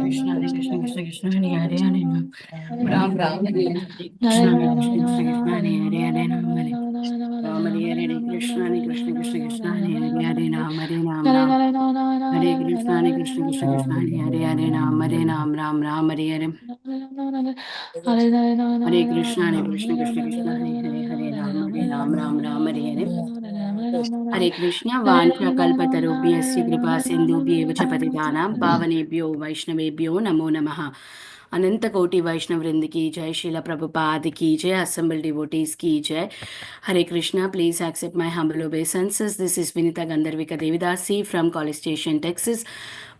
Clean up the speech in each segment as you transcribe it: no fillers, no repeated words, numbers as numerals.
Krishna Krishna Hare Hare Hare Ram Ram Ram Hare Krishna Hare Krishna Krishna Hare Hare Hare Ram Hare Ram Hare Hare Krishna Hare Krishna Krishna Krishna Hare Hare Hare Ram Hare Ram Ram Hare Krishna Hare Krishna Krishna Krishna Hare Hare Hare Ram Hare Ram Ram Ram Hare Hare Hare Krishna Hare Krishna Krishna Krishna Hare Hare Hare Ram Hare Ram Ram Ram Hare Hare Hare Krishna Vancha Kalpatarubhyasya Kripa Sindhubhyev च पतितानां पावनेभ्यो वैष्णवेभ्यो नमो नमः अनंत कोटि वैष्णव वृंद की जय श्रीला प्रभुपाद की जय assembled devotees की जय Hare Krishna please accept my humble obeisances. This is Vinita Gandharvika Devidasi from College Station Texas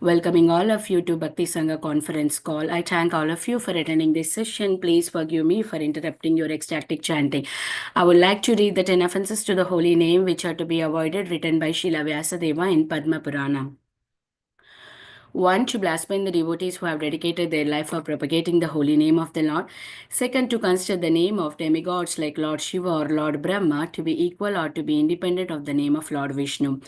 welcoming all of you to Bhakti Sangha conference call. I thank all of you for attending this session. Please forgive me for interrupting your ecstatic chanting. I would like to read the 10 offenses to the holy name which are to be avoided written by Srila Vyasadeva in Padma Purana. 1. To blaspheme the devotees who have dedicated their life for propagating the holy name of the Lord. 2. To consider the name of demigods like Lord Shiva or Lord Brahma to be equal or to be independent of the name of Lord Vishnu.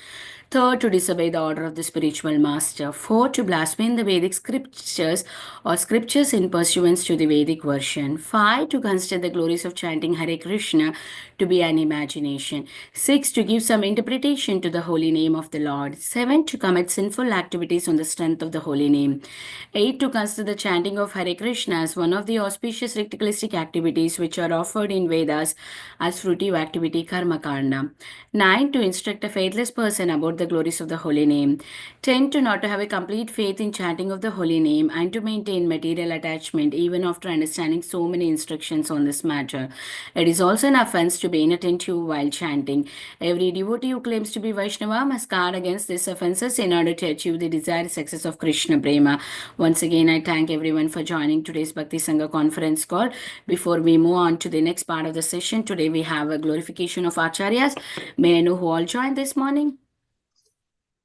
3. To disobey the order of the spiritual master. 4. To blaspheme the Vedic scriptures or scriptures in pursuance to the Vedic version. 5. To consider the glories of chanting Hare Krishna to be an imagination. 6. To give some interpretation to the holy name of the Lord. 7. To commit sinful activities on the strength of the holy name. 8. To consider the chanting of Hare Krishna as one of the auspicious ritualistic activities which are offered in Vedas as fruitive activity Karma Kanda. 9. To instruct a faithless person about the glories of the holy name. 10. To not to have a complete faith in chanting of the holy name and to maintain material attachment even after understanding so many instructions on this matter. It is also an offense to be inattentive while chanting. Every devotee who claims to be Vaishnava must guard against these offenses in order to achieve the desired success of Krishna Prema. Once again, I thank everyone for joining today's Bhakti Sangha conference call. Before we move on to the next part of the session, today we have a glorification of Acharyas. May I know who all joined this morning?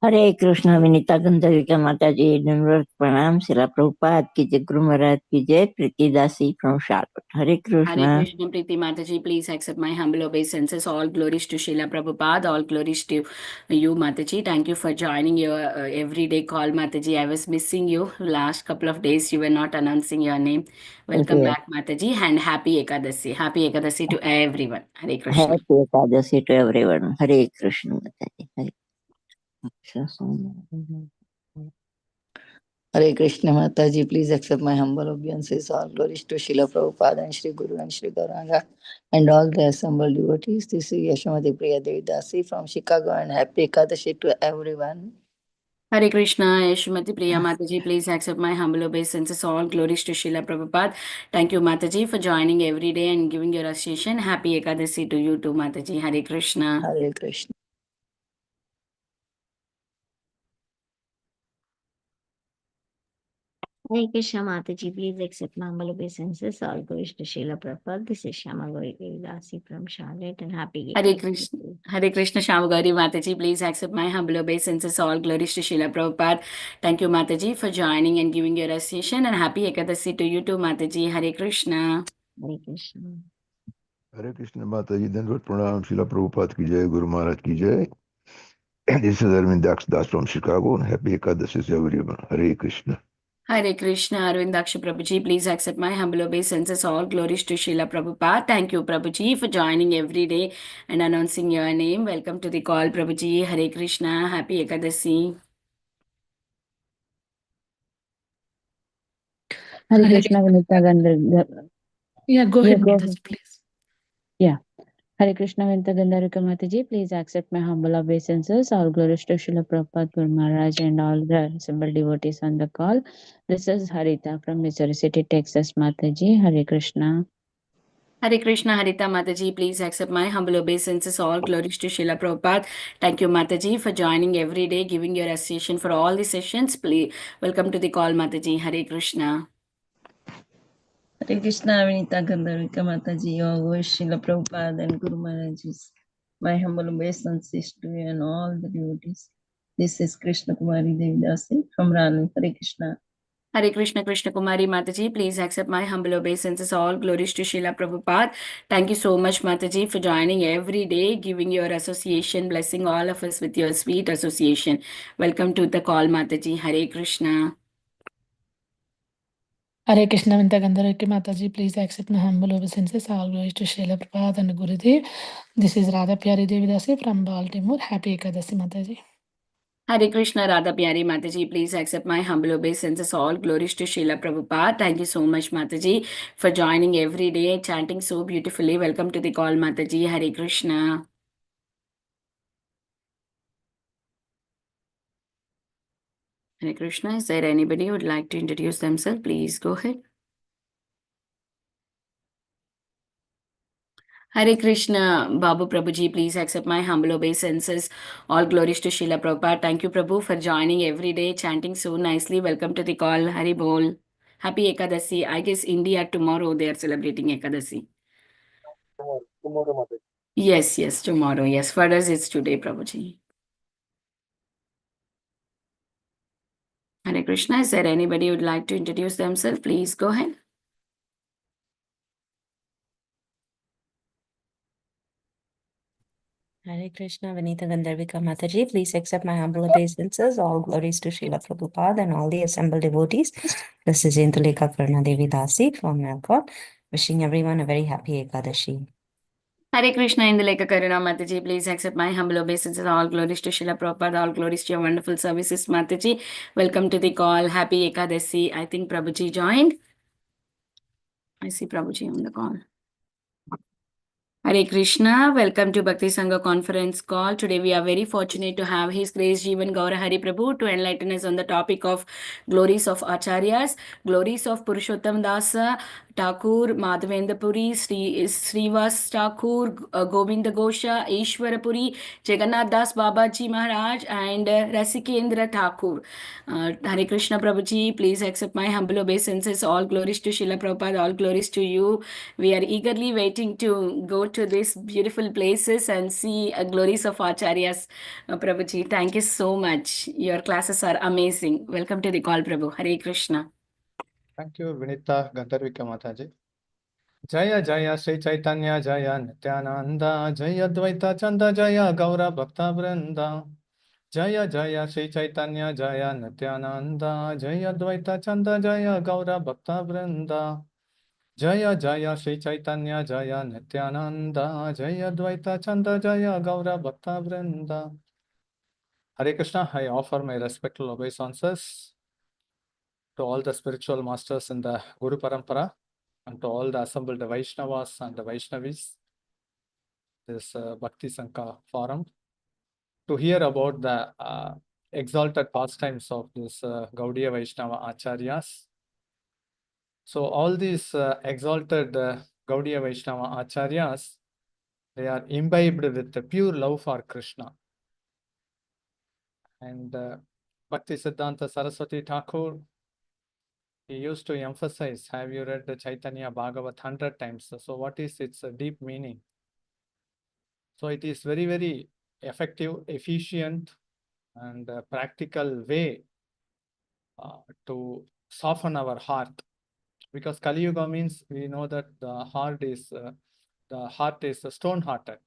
हरे कृष्ण विनीता गंधर्विका माता जी दंडवत प्रणाम शिला प्रभुपाद की जय गुरु महाराज की जय Preetidasi from Charlotte Hare Krishna Hare Krishna Preeti Mataji, please accept my humble obeisances. All glories to Srila Prabhupada, all glories to you Mataji. Thank you for joining your everyday call Mataji. I was missing you last couple of days. You were not announcing your name. Welcome back Mataji and happy Ekadasi. Happy Ekadasi to everyone. Hare Krishna. Happy Ekadasi to everyone. Hare Krishna Mataji. Hare Hare Krishna Mataji, please accept my humble obeisances. All glories to Srila Prabhupada and Sri Guru and Sri Gauranga and all the assembled devotees. This is Yashamati Priya Devidasi from Chicago and happy Ekadashi to everyone. Hare Krishna, Yashmati Priya Mataji, please accept my humble obeisances. All glories to Srila Prabhupada. Thank you Mataji for joining every day and giving your association. Happy Ekadasi to you too Mataji. Hare Krishna. Hare Krishna. Hare Krishna Mataji, please accept my humble obeisances. All glories to Srila Prabhupada. This is Shama Gauri Devidasi from Charlotte and happy Hare Krishna. Hare Krishna Shamagari Mataji, please accept my humble obeisances. All glories to Srila Prabhupada. Thank you Mataji for joining and giving your association and happy Ekadasi to you too Mataji. Hare Krishna. Hare Krishna. Hare Krishna Mataji, Dandvat Pranam, Srila Prabhupada ki jai, Guru Maharaj ki jai. This is Arvind Das from Chicago and happy Ekadasi to everyone. Hare Krishna. Hare Krishna Arvindaksha Prabhuji, please accept my humble obeisances. All glories to Srila Prabhupada. Thank you Prabhuji for joining every day and announcing your name. Welcome to the call Prabhuji. Hare Krishna. Happy Ekadasi. Hare Krishna Vinita Gandharva. Yeah, go ahead, go Mataji, please. Yeah. Hare Krishna Vinita Gandharva Mataji, please accept my humble obeisances. All glories to Srila Prabhupada, Guru Maharaj and all the assembled devotees on the call. This is Harita from Missouri City, Texas Mataji. Hare Krishna. Hare Krishna Harita Mataji, please accept my humble obeisances. All glories to Srila Prabhupada. Thank you Mataji for joining every day, giving your association for all the sessions. Please welcome to the call Mataji. Hare Krishna. Hare Krishna Vinita Gandharvika Mataji, all glories to Srila Prabhupada and Guru Maharaj. My humble obeisances to you and all the devotees. This is Krishna Kumari Devidasi from Rani. Hare Krishna. Hare Krishna, Krishna Kumari Mataji, please accept my humble obeisances. All glories to Srila Prabhupada. Thank you so much, Mataji, for joining every day, giving your association, blessing all of us with your sweet association. Welcome to the call, Mataji. Hare Krishna. Hare Krishna, Vinta Gandharaki Mataji, please accept my humble obeisances. All glories to Srila Prabhupada and Gurudev. This is Radha Pyari Devidasi from Baltimore. Happy Ekadasi Mataji. Hare Krishna, Radha Pyari Mataji, please accept my humble obeisances. All glories to Srila Prabhupada. Thank you so much, Mataji, for joining every day, chanting so beautifully. Welcome to the call, Mataji. Hare Krishna. Hare Krishna, is there anybody who would like to introduce themselves? Please go ahead. Hare Krishna, Babu Prabhuji, please accept my humble obeisances. All glories to Srila Prabhupada. Thank you, Prabhu, for joining every day, chanting so nicely. Welcome to the call. Hari Bol. Happy Ekadasi. I guess India tomorrow they are celebrating Ekadasi. Tomorrow, Mataji. Yes, tomorrow. Yes, for us it's today, Prabhuji. Hare Krishna, is there anybody who would like to introduce themselves? Please go ahead. Hare Krishna, Vinita Gandharvika Mataji, please accept my humble obeisances. All glories to Srila Prabhupada and all the assembled devotees. This is Indulekha Karna Devi Dasi from Nalkot, wishing everyone a very happy Ekadashi. Hare Krishna, Indulekha Karuna Mataji, please accept my humble obeisances. All glories to Srila Prabhupada, all glories to your wonderful services, Mataji. Welcome to the call. Happy Ekadasi. I think Prabhuji joined. I see Prabhuji on the call. Hare Krishna, welcome to Bhakti Sangha conference call. Today we are very fortunate to have His Grace Jivana Gaurahari Prabhu to enlighten us on the topic of Glories of Acharyas, Glories of Purushottam Das Thakur, Madhavendra Puri, Srivas Thakur, Govinda Ghosh, Ishwara Puri, Jagannath Das Babaji Maharaj and Rasikanand Thakur. Hare Krishna Prabhuji, please accept my humble obeisances. All glories to Srila Prabhupada, all glories to you. We are eagerly waiting to go to these beautiful places and see glories of Acharyas. Prabhuji, thank you so much. Your classes are amazing. Welcome to the call, Prabhu. Hare Krishna. Thank you, Vinita Gandharvika Mataji. Jaya Jaya Sri Chaitanya Jaya Nityananda Jaya Dvaita Chanda Jaya Gaura Bhakta Vrinda Jaya Jaya Sri Chaitanya Jaya Nityananda Jaya Dvaita Chanda Jaya Gaura Bhakta Vrinda Jaya Jaya Sri Chaitanya Jaya Nityananda Jaya Dvaita Chanda Jaya Gaura Bhakta Vrinda. Hare Krishna, I offer my respectful obeisances to all the spiritual masters in the Guru Parampara and to all the assembled Vaishnavas and the Vaishnavis, this Bhakti Sangha forum, to hear about the exalted pastimes of this Gaudiya Vaishnava Acharyas. So all these exalted Gaudiya Vaishnava Acharyas, they are imbibed with the pure love for Krishna. And Bhakti Siddhanta Saraswati Thakur, he used to emphasize, have you read the Chaitanya Bhagavat 100 times? So what is its deep meaning? So it is very, very effective, efficient, and practical way to soften our heart. Because Kali Yuga means we know that the heart is stone-hearted.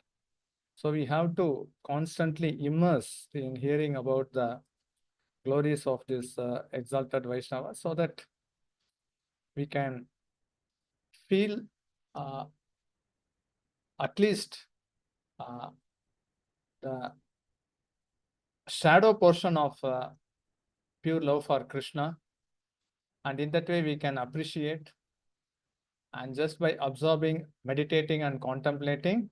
So we have to constantly immerse in hearing about the glories of this exalted Vaishnava so that we can feel at least the shadow portion of pure love for Krishna, and in that way we can appreciate, and just by absorbing, meditating and contemplating,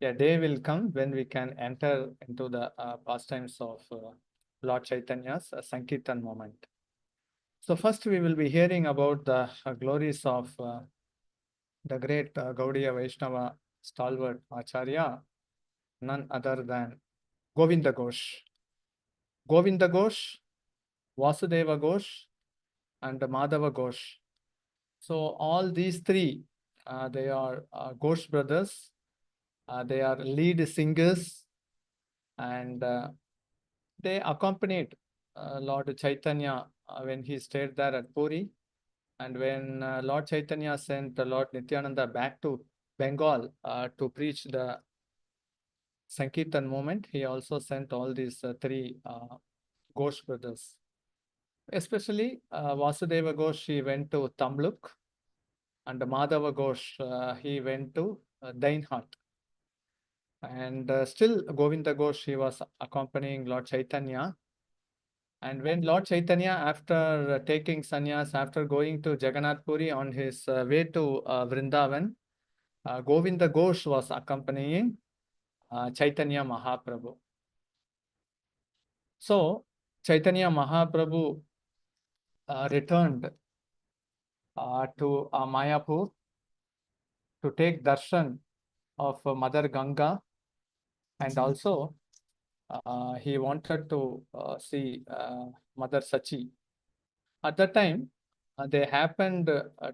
a day will come when we can enter into the pastimes of Lord Chaitanya's Sankirtan moment. So first we will be hearing about the glories of the great Gaudiya Vaishnava stalwart Acharya, none other than Govinda Ghosh. Govinda Ghosh, Vasudeva Ghosh, and Madhava Ghosh. So all these three, they are Ghosh brothers. They are lead singers, and they accompanied Lord Chaitanya when he stayed there at Puri. And when Lord Chaitanya sent Lord Nityananda back to Bengal to preach the Sankirtan movement, he also sent all these three Ghosh brothers. Especially Vasudeva Ghosh, he went to Tamluk, and Madhava Ghosh, he went to Dainhat. And still Govinda Ghosh, he was accompanying Lord Chaitanya. And when Lord Chaitanya, after taking sannyas, after going to Jagannath Puri on his way to Vrindavan, Govinda Ghosh was accompanying Chaitanya Mahaprabhu. So Chaitanya Mahaprabhu returned to Mayapur to take darshan of Mother Ganga, and also he wanted to see Mother Sachi. At that time, they happened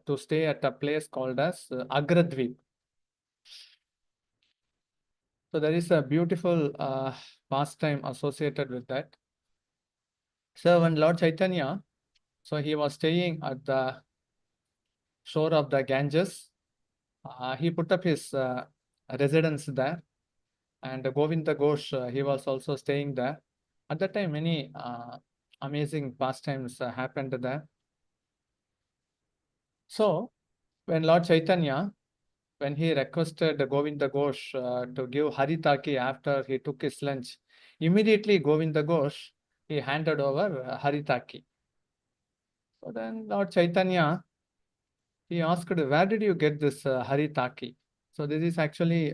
to stay at a place called as Agradvip. So there is a beautiful pastime associated with that. So when Lord Chaitanya, so he was staying at the shore of the Ganges, he put up his residence there, and Govinda Ghosh, he was also staying there. At that time, many amazing pastimes happened there. So when Lord Chaitanya, when he requested Govinda Ghosh to give Haritaki after he took his lunch, immediately Govinda Ghosh, he handed over Haritaki. So then Lord Chaitanya, he asked, where did you get this Haritaki? So this is actually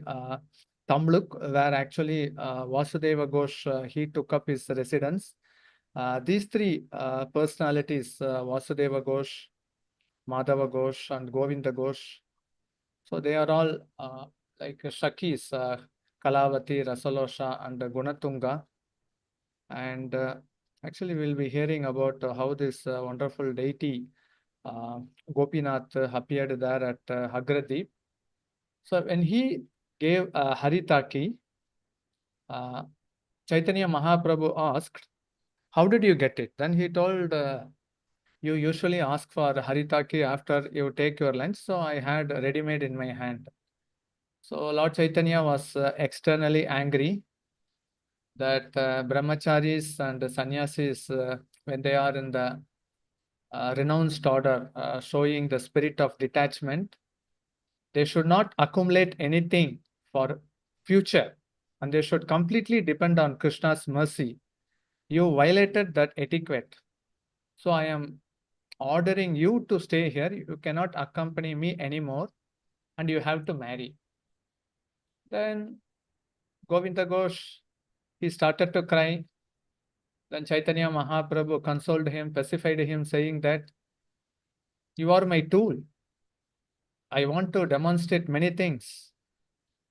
Tamluk, where actually Vasudeva Ghosh, he took up his residence. These three personalities, Vasudeva Ghosh, Madhava Ghosh, and Govinda Ghosh, so they are all like Shakis, Kalavati, Rasalosha, and Gunatunga. And actually, we'll be hearing about how this wonderful deity Gopinath appeared there at Hagradip. So when he gave Haritaki, Chaitanya Mahaprabhu asked, how did you get it? Then he told, you usually ask for Haritaki after you take your lunch. So I had ready-made in my hand. So Lord Chaitanya was externally angry that brahmacharis and sannyasis, when they are in the renounced order, showing the spirit of detachment, they should not accumulate anything for future, and they should completely depend on Krishna's mercy. You violated that etiquette. So I am ordering you to stay here. You cannot accompany me anymore, and you have to marry. Then Govinda Ghosh, he started to cry. Then Chaitanya Mahaprabhu consoled him, pacified him, saying that you are my tool. I want to demonstrate many things,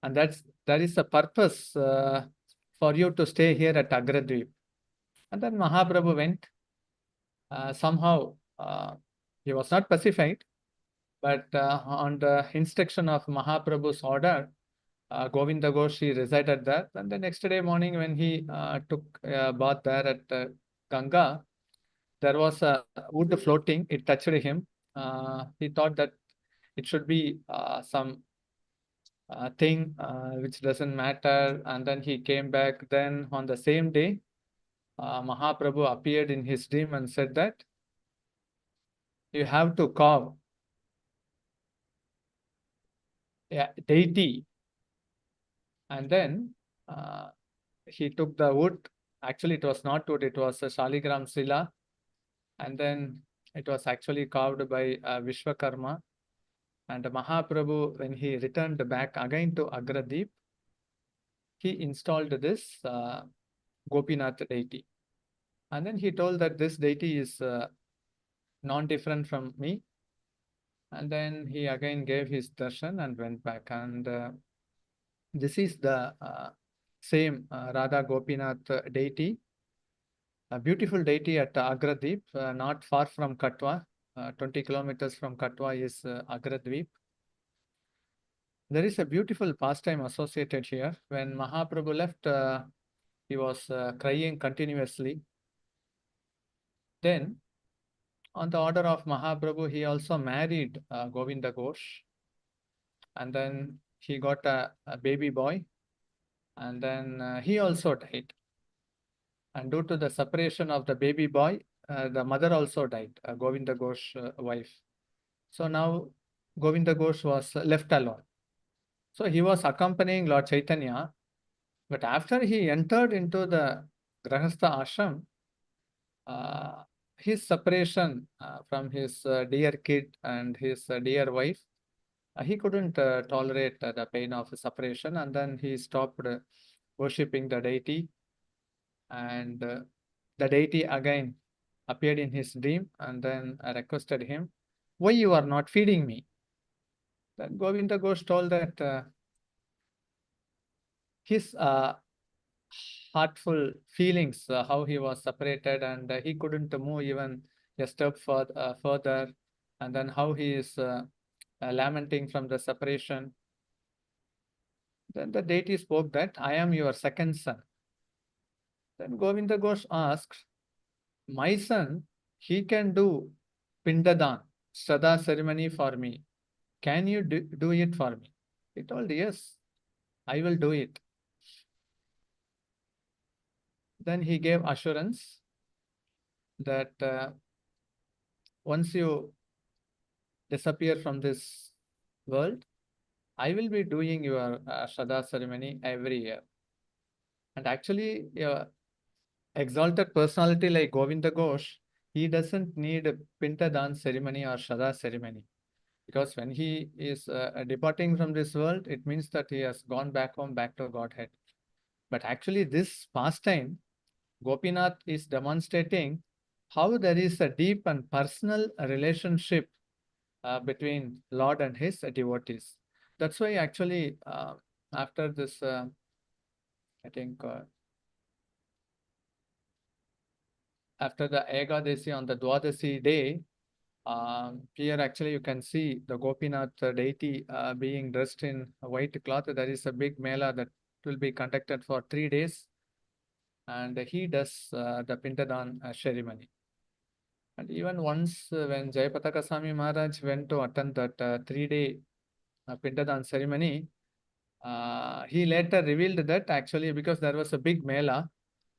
and that is the purpose for you to stay here at Agradvip. And then Mahaprabhu went. Somehow he was not pacified, but on the instruction of Mahaprabhu's order, Govinda Ghosh, he resided there. And the next day morning, when he took a bath there at Ganga, there was a wood floating. It touched him. He thought that it should be some thing which doesn't matter. And then he came back. Then on the same day, Mahaprabhu appeared in his dream and said that you have to carve a deity. And then he took the wood. Actually, it was not wood, it was a Shaligram Sila. And then it was actually carved by Vishwakarma. And Mahaprabhu, when he returned back again to Agradip, he installed this Gopinath deity. And then he told that this deity is non-different from me. And then he again gave his darshan and went back. And this is the same Radha Gopinath deity, a beautiful deity at Agradip, not far from Katwa. 20 kilometers from Katwa is Agradvip. There is a beautiful pastime associated here. When Mahaprabhu left, he was crying continuously. Then On the order of Mahaprabhu, he also married Govinda Ghosh, and then he got a baby boy, and then he also died. And due to the separation of the baby boy, the mother also died, Govinda Ghosh wife. So now Govinda Ghosh was left alone. So he was accompanying Lord Chaitanya, but after he entered into the Grahastha ashram, his separation from his dear kid and his dear wife, he couldn't tolerate the pain of separation, and then he stopped worshipping the deity, and the deity again appeared in his dream and then requested him, "Why you are not feeding me?" Then Govinda Ghosh told that his heartful feelings, how he was separated, and he couldn't move even a step further, and then how he is lamenting from the separation. Then the deity spoke that, "I am your second son." Then Govinda Ghosh asked, "My son, he can do Pindadan, Shraddha ceremony for me. Can you do it for me?" He told, "Yes, I will do it." Then he gave assurance that once you disappear from this world, I will be doing your Shraddha ceremony every year. And actually, exalted personality like Govinda Ghosh, he doesn't need a Pintadan ceremony or Shraddha ceremony. Because when he is departing from this world, it means that he has gone back home, back to Godhead. But actually, this pastime, Gopinath is demonstrating how there is a deep and personal relationship between Lord and his devotees. That's why actually, after this, I think, after the Ekadasi on the Dwadasi day, here actually you can see the Gopinath deity being dressed in a white cloth. There is a big mela that will be conducted for 3 days, and he does the Pintadan ceremony. And even once when Jayapataka Swami Maharaj went to attend that 3-day Pintadan ceremony, he later revealed that actually because there was a big mela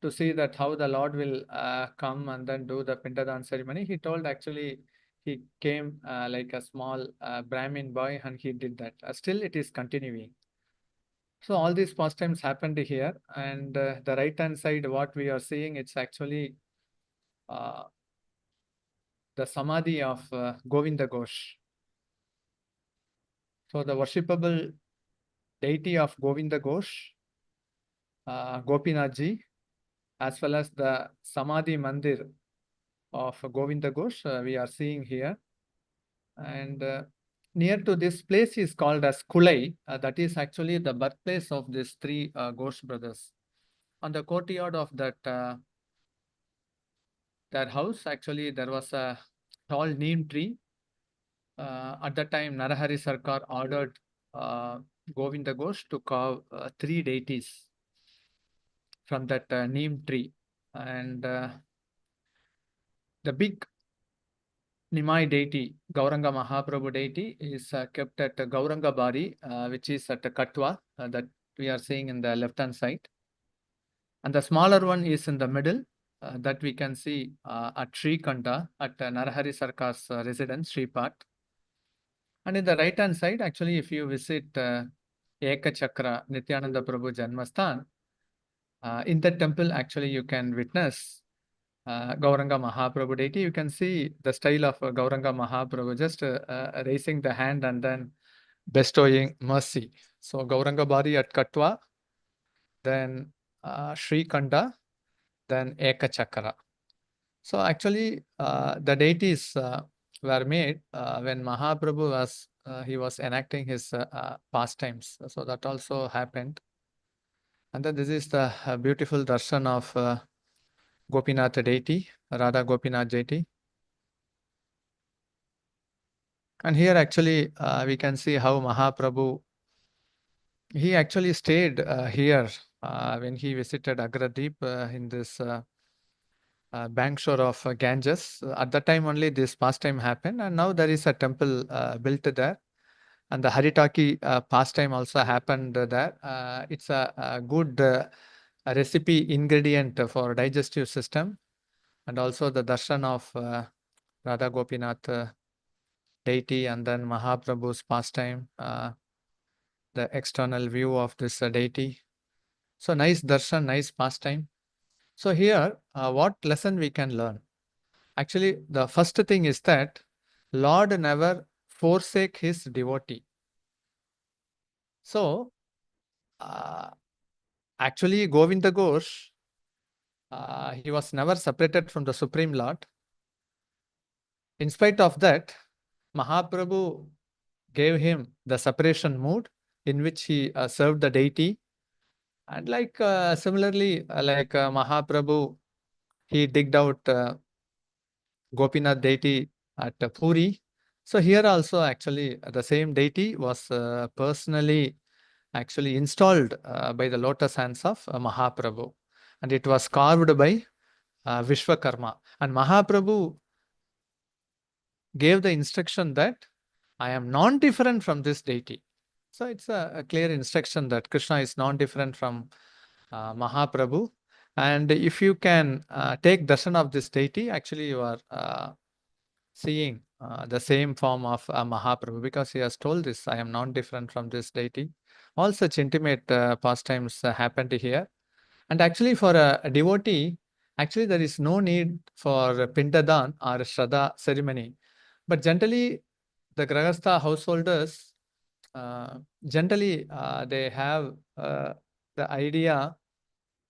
to see that how the Lord will come and then do the Pintadan ceremony, he told actually he came like a small Brahmin boy and he did that. Still it is continuing. So all these pastimes happened here, and the right hand side what we are seeing, it's actually the Samadhi of Govinda Ghosh. So the worshipable deity of Govinda Ghosh, Gopinathji, as well as the Samadhi Mandir of Govinda Ghosh we are seeing here. And near to this place is called as Kulai. That is actually the birthplace of these 3 Ghosh brothers. On the courtyard of that their house, actually there was a tall neem tree. At that time, Narahari Sarkar ordered Govinda Ghosh to carve 3 deities from that neem tree. And the big Nimai deity, Gauranga Mahaprabhu deity, is kept at Gauranga Bari, which is at Katwa, that we are seeing in the left hand side. And the smaller one is in the middle, that we can see at Srikanta, at Narahari Sarkar's residence, Sripat. And in the right hand side, actually, if you visit Eka Chakra, Nityananda Prabhu Janmasthan, in that temple, actually, you can witness Gauranga Mahaprabhu deity. You can see the style of Gauranga Mahaprabhu, just raising the hand and then bestowing mercy. So Gauranga Bari at Katwa, then Sri Kanda, then Eka Chakra. So actually, the deities were made when Mahaprabhu was he was enacting his pastimes. So that also happened. And then this is the beautiful darshan of Gopinath deity, Radha Gopinath deity. And here actually we can see how Mahaprabhu, he actually stayed here when he visited Agradeep in this bank shore of Ganges. At that time only this pastime happened, and now there is a temple built there. And the Haritaki pastime also happened there. It's a good recipe ingredient for digestive system, and also the darshan of Radha Gopinath deity, and then Mahaprabhu's pastime, the external view of this deity. So nice darshan, nice pastime. So here, what lesson we can learn? Actually, the first thing is that Lord never forsake his devotee. So, actually, Govinda Ghosh, he was never separated from the Supreme Lord. In spite of that, Mahaprabhu gave him the separation mood in which he served the deity. And like similarly, like Mahaprabhu, he digged out Gopinath deity at Puri. So here also actually the same deity was personally actually installed by the lotus hands of Mahaprabhu, and it was carved by Vishwakarma. And Mahaprabhu gave the instruction that I am non-different from this deity. So it's a clear instruction that Krishna is non-different from Mahaprabhu. And if you can take darshan of this deity, actually you are seeing the same form of Mahaprabhu, because he has told this, I am non-different from this deity. All such intimate pastimes happened here. And actually for a devotee, actually there is no need for Pindadan or Shraddha ceremony. But generally, the Grahastha householders, generally they have the idea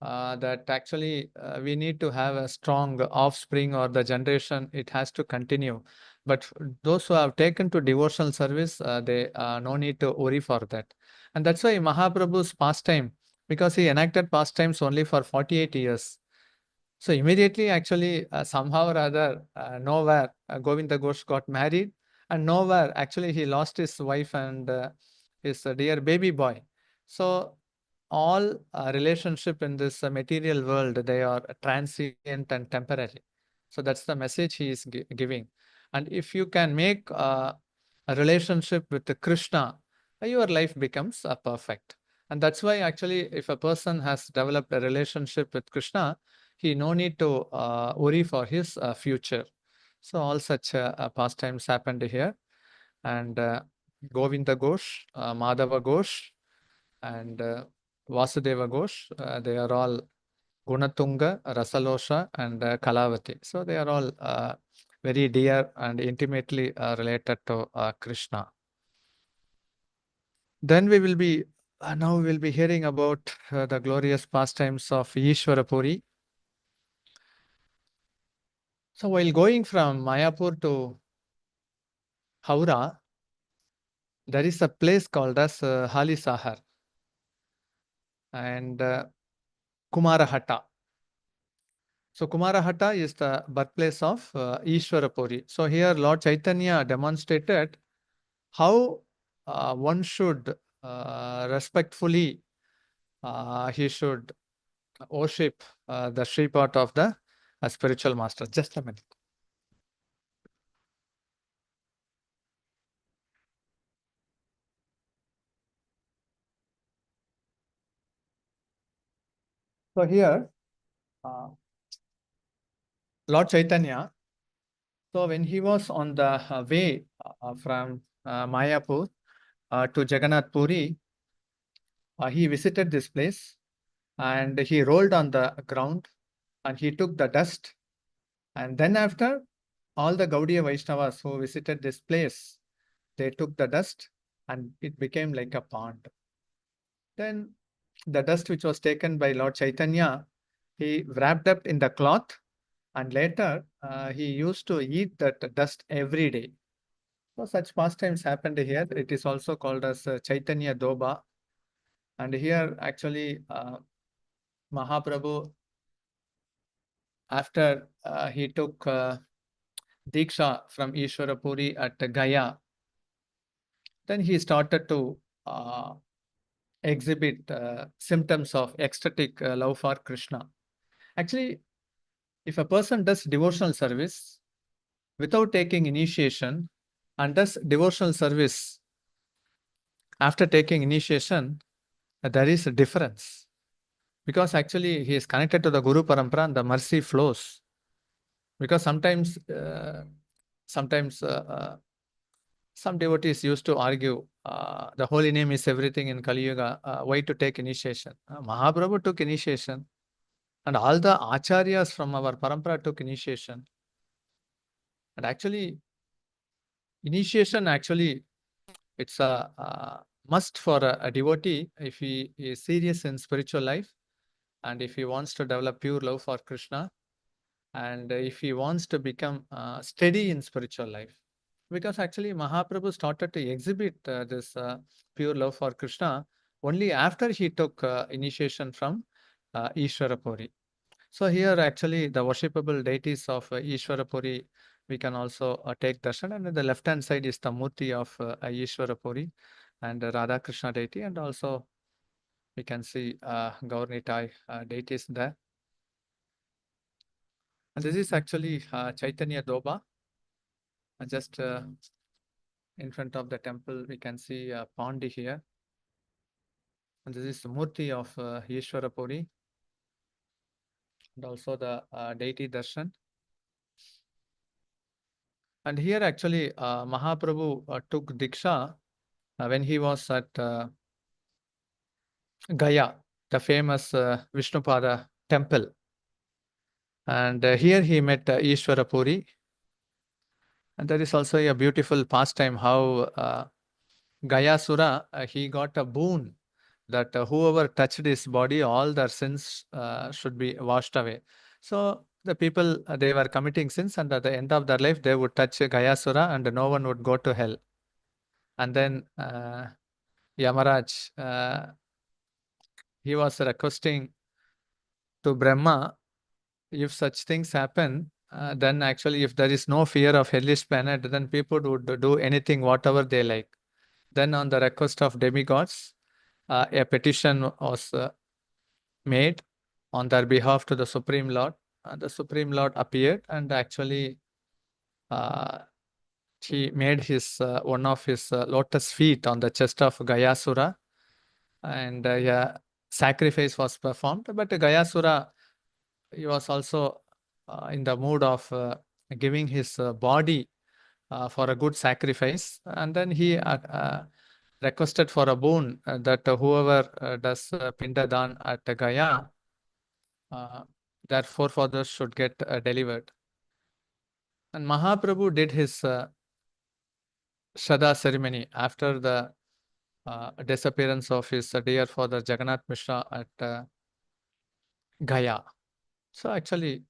that actually we need to have a strong offspring, or the generation, it has to continue. But those who have taken to devotional service, they no need to worry for that. And that's why Mahaprabhu's pastime, because he enacted pastimes only for 48 years. So immediately, actually, somehow or other, nowhere Govinda Ghosh got married, and nowhere actually he lost his wife and his dear baby boy. So all relationship in this material world, they are transient and temporary. So that's the message he is giving. And if you can make a relationship with the Krishna, your life becomes perfect. And that's why actually, if a person has developed a relationship with Krishna, he no need to worry for his future. So all such pastimes happened here. And Govinda Ghosh, Madhava Ghosh, and Vasudeva Ghosh, they are all Gunatunga, Rasalosha, and Kalavati. So they are all very dear and intimately related to Krishna. Then we will be, now we will be hearing about the glorious pastimes of Ishwara Puri. So while going from Mayapur to Howrah, there is a place called as Hali Sahar and Kumarahatta. So Kumarahatta is the birthplace of Ishwara Puri. So here Lord Chaitanya demonstrated how one should respectfully, he should worship the Shripad of the spiritual master. Just a minute. So here, Lord Chaitanya, so when he was on the way from Mayapur to Jagannath Puri, he visited this place and he rolled on the ground and he took the dust. And then after, all the Gaudiya Vaishnavas who visited this place, they took the dust and it became like a pond. Then the dust which was taken by Lord Chaitanya, he wrapped up in the cloth, and later he used to eat that dust every day. So such pastimes happened here. It is also called as Chaitanya Doba. And here actually Mahaprabhu, after he took Diksha from Ishwara Puri at Gaya, then he started to exhibit symptoms of ecstatic love for Krishna. Actually, If a person does devotional service without taking initiation and does devotional service after taking initiation, there is a difference. Because actually he is connected to the Guru Parampara and the mercy flows. Because sometimes some devotees used to argue the holy name is everything in Kali Yuga, why to take initiation? Mahaprabhu took initiation and all the acharyas from our parampara took initiation. And actually, initiation actually, it's a must for a devotee if he is serious in spiritual life and if he wants to develop pure love for Krishna and if he wants to become steady in spiritual life. Because actually Mahaprabhu started to exhibit this pure love for Krishna only after he took initiation from Ishwara Puri. So here actually the worshipable deities of Ishwara Puri, we can also take darshan, and on the left hand side is the Murti of Ishwara Puri and Radha Krishna deity, and also we can see Gaurnitai deities there. And this is actually Chaitanya Doba. Just in front of the temple, we can see Pandi here. And this is the Murti of Ishwara Puri. And also the deity darshan. And here actually Mahaprabhu took Diksha when he was at Gaya, the famous Vishnupada temple. And here he met Ishwara Puri. And there is also a beautiful pastime how Gayasura, he got a boon that whoever touched his body, all their sins should be washed away. So the people, they were committing sins, and at the end of their life, they would touch Gayasura and no one would go to hell. And then Yamaraj, he was requesting to Brahma, if such things happen, then actually if there is no fear of hellish planet, then people would do anything, whatever they like. Then on the request of demigods, a petition was made on their behalf to the Supreme Lord. The Supreme Lord appeared and actually he made his one of his lotus feet on the chest of Gayasura, and yeah, sacrifice was performed. But Gayasura, he was also in the mood of giving his body for a good sacrifice, and then he requested for a boon that whoever does Pindadan at Gaya, their forefathers should get delivered. And Mahaprabhu did his Shraddha ceremony after the disappearance of his dear father Jagannath Mishra at Gaya. So actually,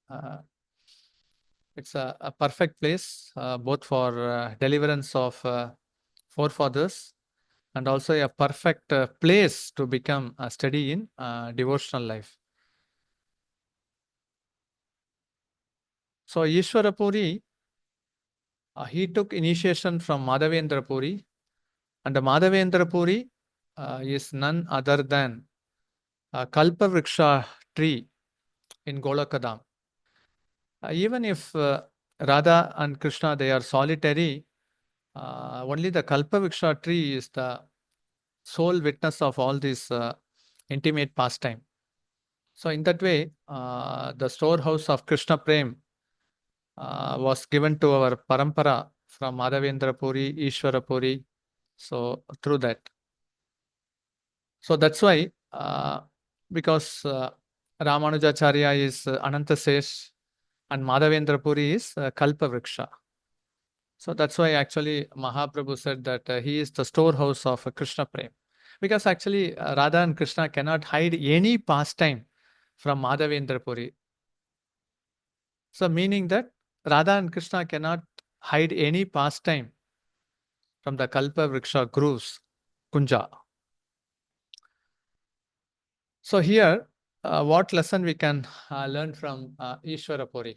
it's a perfect place both for deliverance of forefathers and also a perfect place to become steady in devotional life. So Ishwara Puri, he took initiation from Madhavendra Puri, and Madhavendra Puri is none other than a Kalpa Vriksha tree in Golakadam. Even if Radha and Krishna, they are solitary, only the Kalpa Vriksha tree is the sole witness of all this intimate pastime. So in that way, the storehouse of Krishna Prem was given to our parampara from Madhavendra Puri, Ishwara Puri. So through that. So that's why, because Ramanujacharya is Anantasesh and Madhavendra Puri is Kalpa Vriksha. So that's why actually Mahaprabhu said that he is the storehouse of Krishna Prem. Because actually Radha and Krishna cannot hide any pastime from Madhavendra Puri. So meaning that Radha and Krishna cannot hide any pastime from the Kalpa Vriksha grooves, Kunja. So here, what lesson we can learn from Ishwara Puri?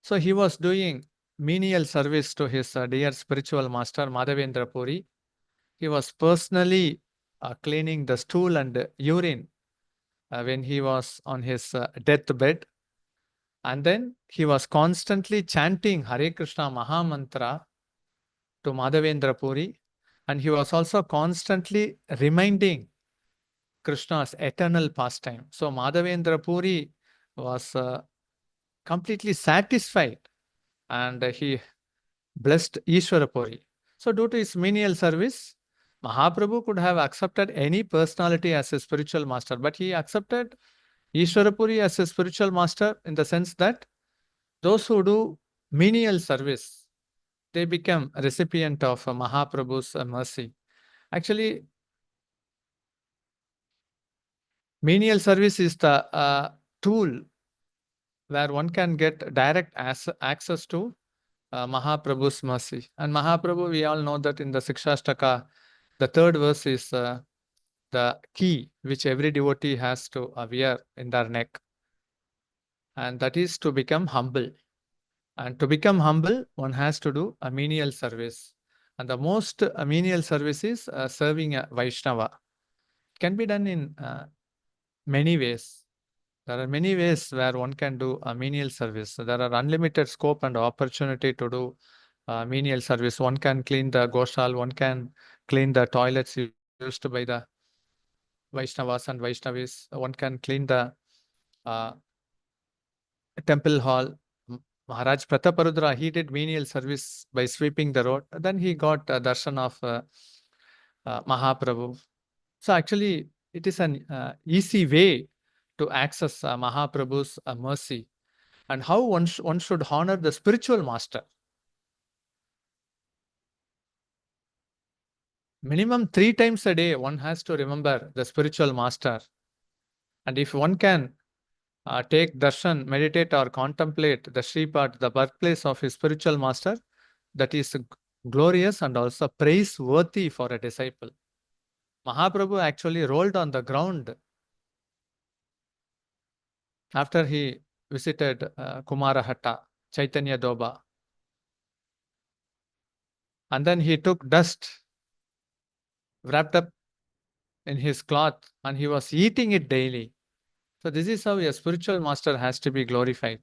So he was doing menial service to his dear spiritual master Madhavendra Puri. He was personally cleaning the stool and urine when he was on his deathbed. And then he was constantly chanting Hare Krishna Maha Mantra to Madhavendra Puri, and he was also constantly reminding Krishna's eternal pastime. So Madhavendra Puri was completely satisfied, and he blessed Ishwara Puri. So due to his menial service, Mahaprabhu could have accepted any personality as a spiritual master, but he accepted Ishwara Puri as a spiritual master in the sense that those who do menial service, they become a recipient of Mahaprabhu's mercy. Actually, menial service is the tool where one can get direct access to Mahaprabhu's mercy. And Mahaprabhu, we all know that in the Sikshashtaka, the third verse is the key which every devotee has to wear in their neck. And that is to become humble. And to become humble, one has to do a menial service. And the most menial service is serving a Vaishnava. It can be done in many ways. There are many ways where one can do a menial service. So there are unlimited scope and opportunity to do menial service. One can clean the Ghoshal, one can clean the toilets used by the Vaishnavas and Vaishnavis. One can clean the temple hall. Maharaj Prataparudra, he did menial service by sweeping the road. Then he got a darshan of Mahaprabhu. So actually, it is an easy way to access Mahaprabhu's mercy. And how one should honor the spiritual master. Minimum 3 times a day, one has to remember the spiritual master. And if one can take darshan, meditate or contemplate the Sripat, the birthplace of his spiritual master, that is glorious and also praiseworthy for a disciple. Mahaprabhu actually rolled on the ground after he visited Kumarahatta, Chaitanya Doba. And then he took dust wrapped up in his cloth and he was eating it daily. So this is how a spiritual master has to be glorified.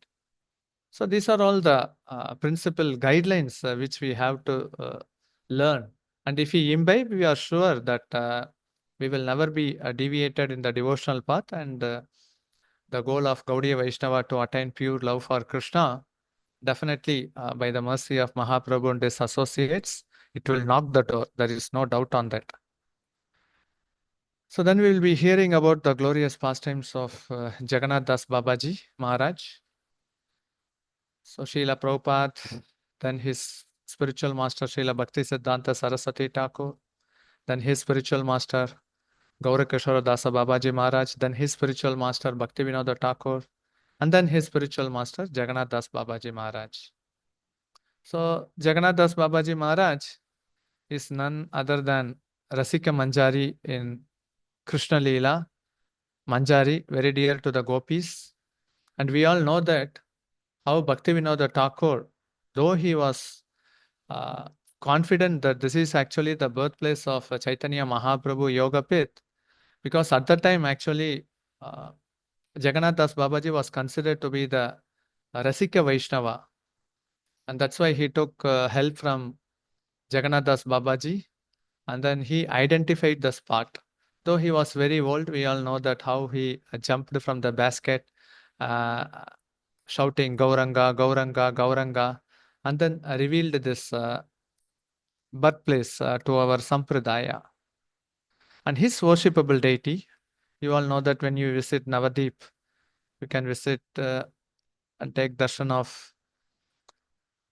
So these are all the principal guidelines which we have to learn. And if we imbibe, we are sure that we will never be deviated in the devotional path, and the goal of Gaudiya Vaishnava to attain pure love for Krishna, definitely by the mercy of Mahaprabhu and his associates, it will knock the door. There is no doubt on that. So then we will be hearing about the glorious pastimes of Jagannath Das Babaji Maharaj. So Srila Prabhupada, then his spiritual master Srila Bhakti Siddhanta Saraswati Thakur, then his spiritual master Gaurakishora Dasa Babaji Maharaj, then his spiritual master Bhakti Vinoda Thakur, and then his spiritual master Jagannath Das Babaji Maharaj. So Jagannath Das Babaji Maharaj is none other than Rasika Manjari in Krishna Leela. Manjari, very dear to the gopis. And we all know that how Bhaktivinoda Thakur, though he was confident that this is actually the birthplace of Chaitanya Mahaprabhu Yoga Pith, because at that time actually Jagannath Das Babaji was considered to be the Rasika Vaishnava. And that's why he took help from Jagannath Das Babaji, and then he identified the spot. Though he was very old, we all know that how he jumped from the basket, shouting Gauranga, Gauranga, Gauranga, and then revealed this birthplace to our Sampradaya. And his worshipable deity, you all know that when you visit Navadip, you can visit and take darshan of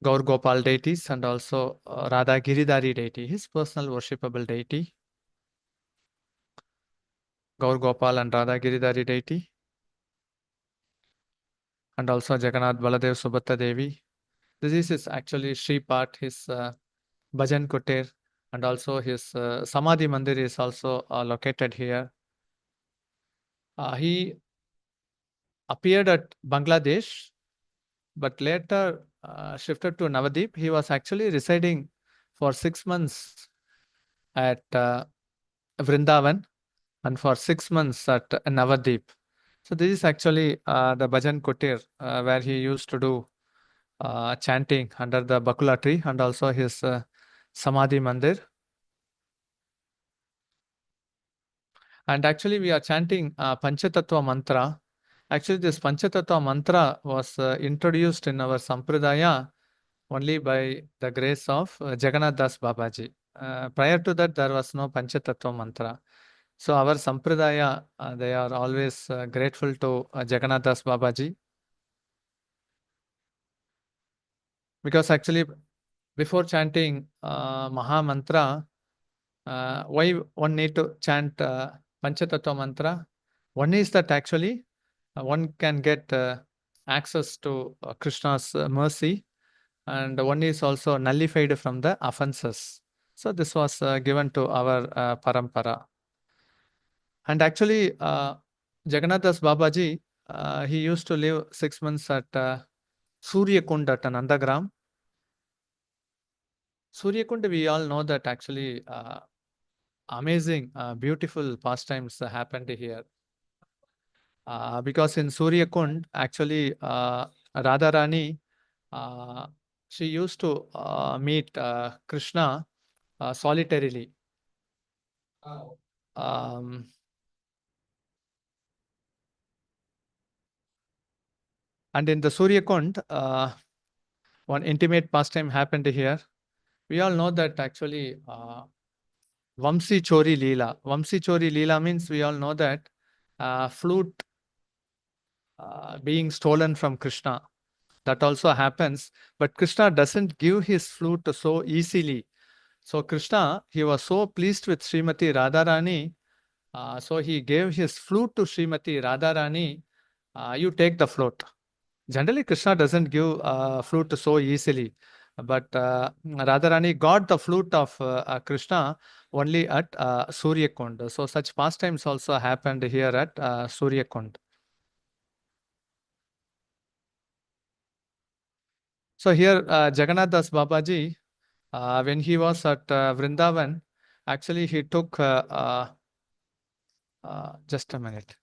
Gaur Gopal deities and also Radha Giridhari deity, his personal worshipable deity. Gaur Gopal and Radha Giridhari deity. And also Jagannath Baladev Subhata Devi. This is actually Sripat, his Bhajan Kutir, and also his Samadhi Mandir is also located here. He appeared at Bangladesh, but later shifted to Navadip. He was actually residing for 6 months at Vrindavan and for 6 months at Navadip. So this is actually the Bhajan Kutir, where he used to do chanting under the Bakula tree, and also his Samadhi Mandir. And actually we are chanting Panchatattva mantra. Actually this Panchatattva mantra was introduced in our Sampradaya only by the grace of Jagannath Das Babaji. Prior to that, there was no Panchatattva mantra. So our Sampradaya, they are always grateful to Jagannath Das Babaji. Because actually, before chanting Maha Mantra, why one need to chant Panchatattva mantra? One is that actually one can get access to Krishna's mercy, and one is also nullified from the offenses. So this was given to our parampara. And actually, Jagannath Das Babaji, he used to live 6 months at Suryakund at Nandagram. Suryakund, we all know that actually amazing, beautiful pastimes happened here. Because in Suryakund, actually, Radharani, she used to meet Krishna solitarily. And in the Suryakund, one intimate pastime happened here. We all know that actually Vamsi Chori Leela. Vamsi Chori Leela means we all know that flute being stolen from Krishna. That also happens, but Krishna doesn't give his flute so easily. So Krishna, he was so pleased with Srimati Radharani, so he gave his flute to Srimati Radharani. You take the flute. Generally, Krishna doesn't give flute so easily, but Radharani got the flute of Krishna only at Suryakund. So such pastimes also happened here at Suryakund. So here, Jagannath Das Babaji, when he was at Vrindavan, actually he took, just a minute.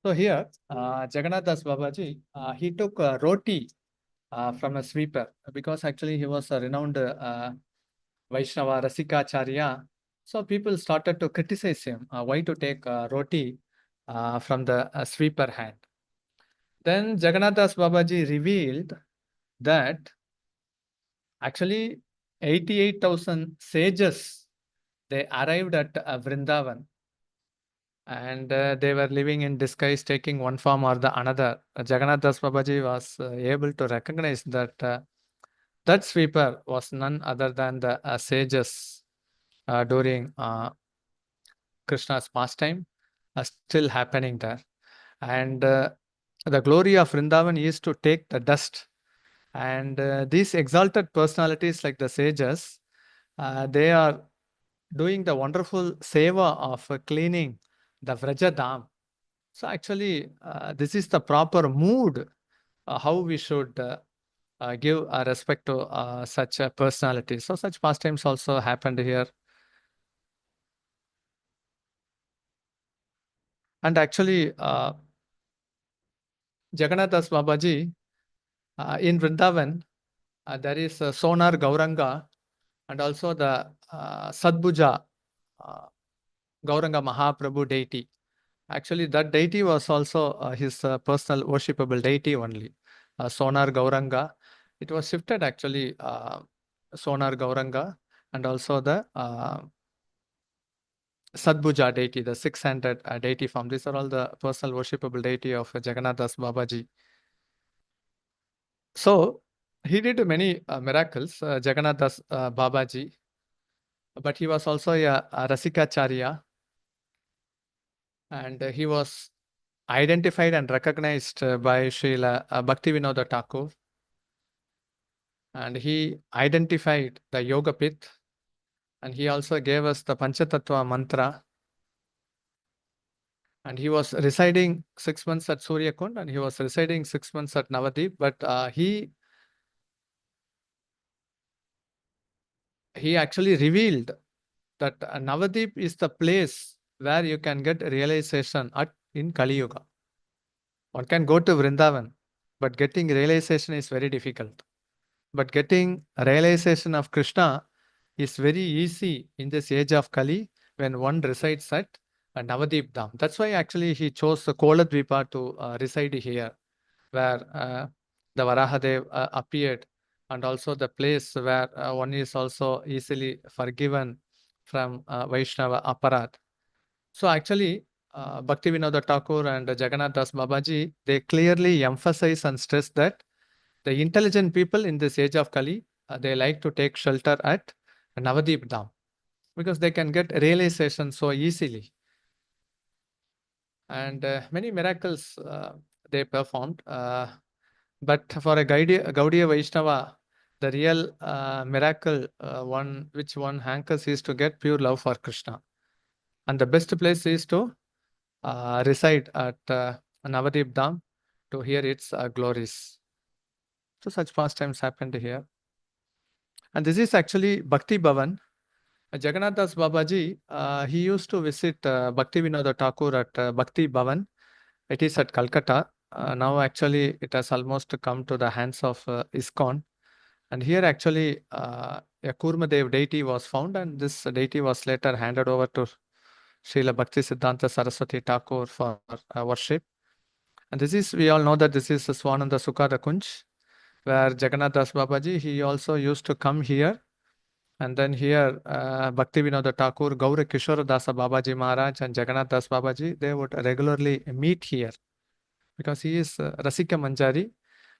So here, Jagannath Das Babaji, he took roti from a sweeper, because actually he was a renowned Vaishnava Rasikacharya. So people started to criticize him, why to take roti from the sweeper hand. Then Jagannath Das Babaji revealed that actually 88,000 sages, they arrived at Vrindavan, and they were living in disguise, taking one form or the another. Jagannath Das Babaji was able to recognize that that sweeper was none other than the sages during Krishna's pastime, still happening there. And the glory of Vrindavan is to take the dust. And these exalted personalities like the sages, they are doing the wonderful seva of cleaning the Vrajadam. So actually, this is the proper mood, how we should give respect to such a personality. So such pastimes also happened here. And actually, Jagannath Das Babaji, in Vrindavan, there is Sonar Gauranga, and also the Sadbhuja Gauranga Mahaprabhu deity. Actually, that deity was also his personal worshipable deity only, Sonar Gauranga. It was shifted actually, Sonar Gauranga, and also the Sadbhuja deity, the 600 deity form. These are all the personal worshipable deity of Jagannath Das Babaji. So he did many miracles, Jagannath Das Babaji, but he was also a Rasikacharya, and he was identified and recognized by Srila Bhaktivinoda Thakur. And he identified the Yoga Pith, and he also gave us the Panchatattva mantra. And he was residing 6 months at Suryakund, and he was residing 6 months at Navadip, but he actually revealed that Navadip is the place where you can get realization in Kali Yuga. One can go to Vrindavan, but getting realization is very difficult. But getting realization of Krishna is very easy in this age of Kali when one resides at Navadip Dham. That's why actually he chose the Koladvipa to reside here, where the Varahadev appeared, and also the place where one is also easily forgiven from Vaishnava aparat. So actually, Bhaktivinoda Thakur and Jagannath Das Babaji, they clearly emphasize and stress that the intelligent people in this age of Kali, they like to take shelter at Navadip Dham because they can get realization so easily. And many miracles they performed. But for a Gaudiya Vaishnava, the real miracle which one hankers is to get pure love for Krishna. And the best place is to reside at Navadip Dham to hear its glories. So such pastimes happened here. And this is actually Bhakti Bhavan. Jagannath Das Babaji, he used to visit Bhaktivinoda Thakur at Bhakti Bhavan. It is at Calcutta. Now actually it has almost come to the hands of ISKCON. And here actually a Kurmadev deity was found, and this deity was later handed over to Srila Bhakti Siddhanta Saraswati Thakur for worship. And this is, we all know that this is Swananda Sukhada Kunj, where Jagannath Das Babaji, he also used to come here. And then here, Bhaktivinoda Thakur, Gaura Kishora Dasa Babaji Maharaj and Jagannath Das Babaji, they would regularly meet here because he is Rasika Manjari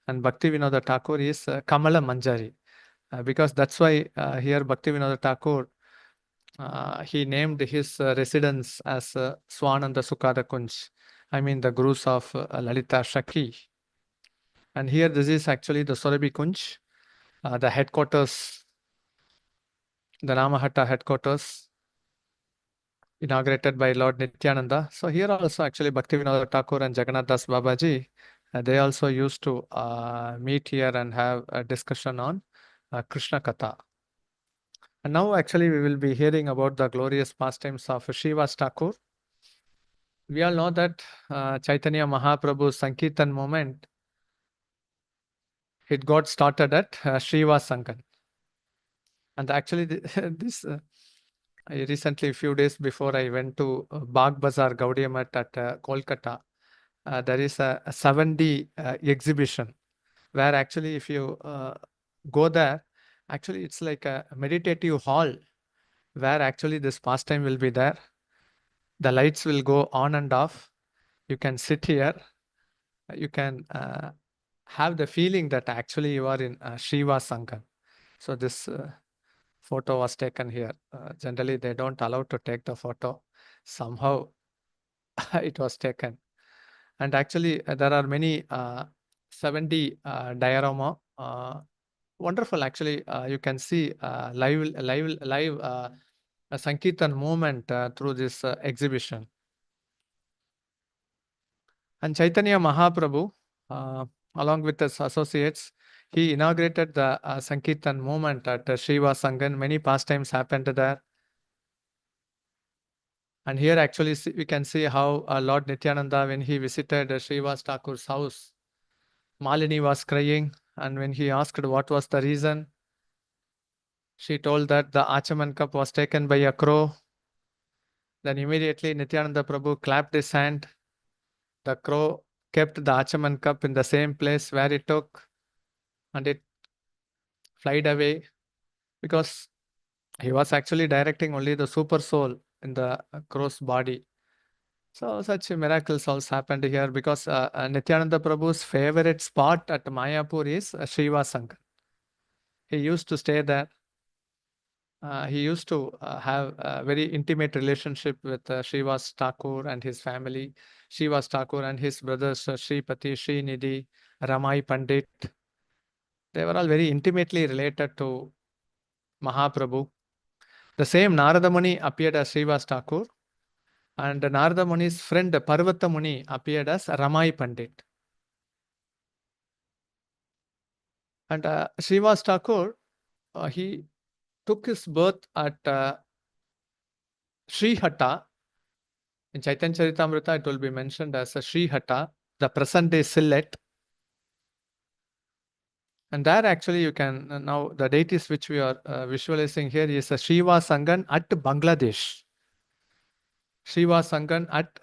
and Bhaktivinoda Thakur is Kamala Manjari. Because that's why here Bhaktivinoda Thakur, he named his residence as Swananda Sukhada Kunj. I mean the gurus of Lalita Shakhi. And here this is actually the Sorabi Kunj, the headquarters, the Namahatta headquarters, inaugurated by Lord Nityananda. So here also actually Bhaktivinoda Thakur and Jagannath Das Babaji, they also used to meet here and have a discussion on Krishna Katha. And now actually we will be hearing about the glorious pastimes of Srivas Thakur. We all know that Chaitanya Mahaprabhu's Sankirtan movement, it got started at Srivas Sangan. And actually this recently, a few days before I went to Bagh Bazaar Gaudiya Math at Kolkata, there is a 7D exhibition where actually if you go there, actually it's like a meditative hall where actually this pastime will be there. The lights will go on and off. You can sit here. You can have the feeling that actually you are in Shiva Sangan. So this photo was taken here. Generally, they don't allow to take the photo. Somehow it was taken. And actually, there are many 7D diorama. Wonderful, actually. You can see live Sankirtan movement through this exhibition. And Chaitanya Mahaprabhu, along with his associates, he inaugurated the Sankirtan movement at Shiva Sangan. Many pastimes happened there. And here actually we can see how Lord Nityananda, when he visited Srivas Thakur's house, Malini was crying. And when he asked what was the reason, she told that the Achaman cup was taken by a crow. Then immediately Nityananda Prabhu clapped his hand. The crow kept the Achaman cup in the same place where it took, and it flied away because he was actually directing only the super soul in the crow's body. So such miracles also happened here because Nityananda Prabhu's favorite spot at Mayapur is Shiva Sangan. He used to stay there. He used to have a very intimate relationship with Srivas Thakur and his family, Srivas Thakur and his brothers Sripati, Srinidhi, Ramai Pandit. They were all very intimately related to Mahaprabhu. The same Narada Muni appeared as Srivas Thakur, and Narada Muni's friend Parvata Muni appeared as Ramai Pandit. And Srivas Thakur, he took his birth at Srihatta. In Chaitanya Charitamrita, it will be mentioned as a Srihatta, the present day Sylhet. And there actually you can, now the deities which we are visualizing here is a Shiva Sangan at Bangladesh. Shiva Sangan at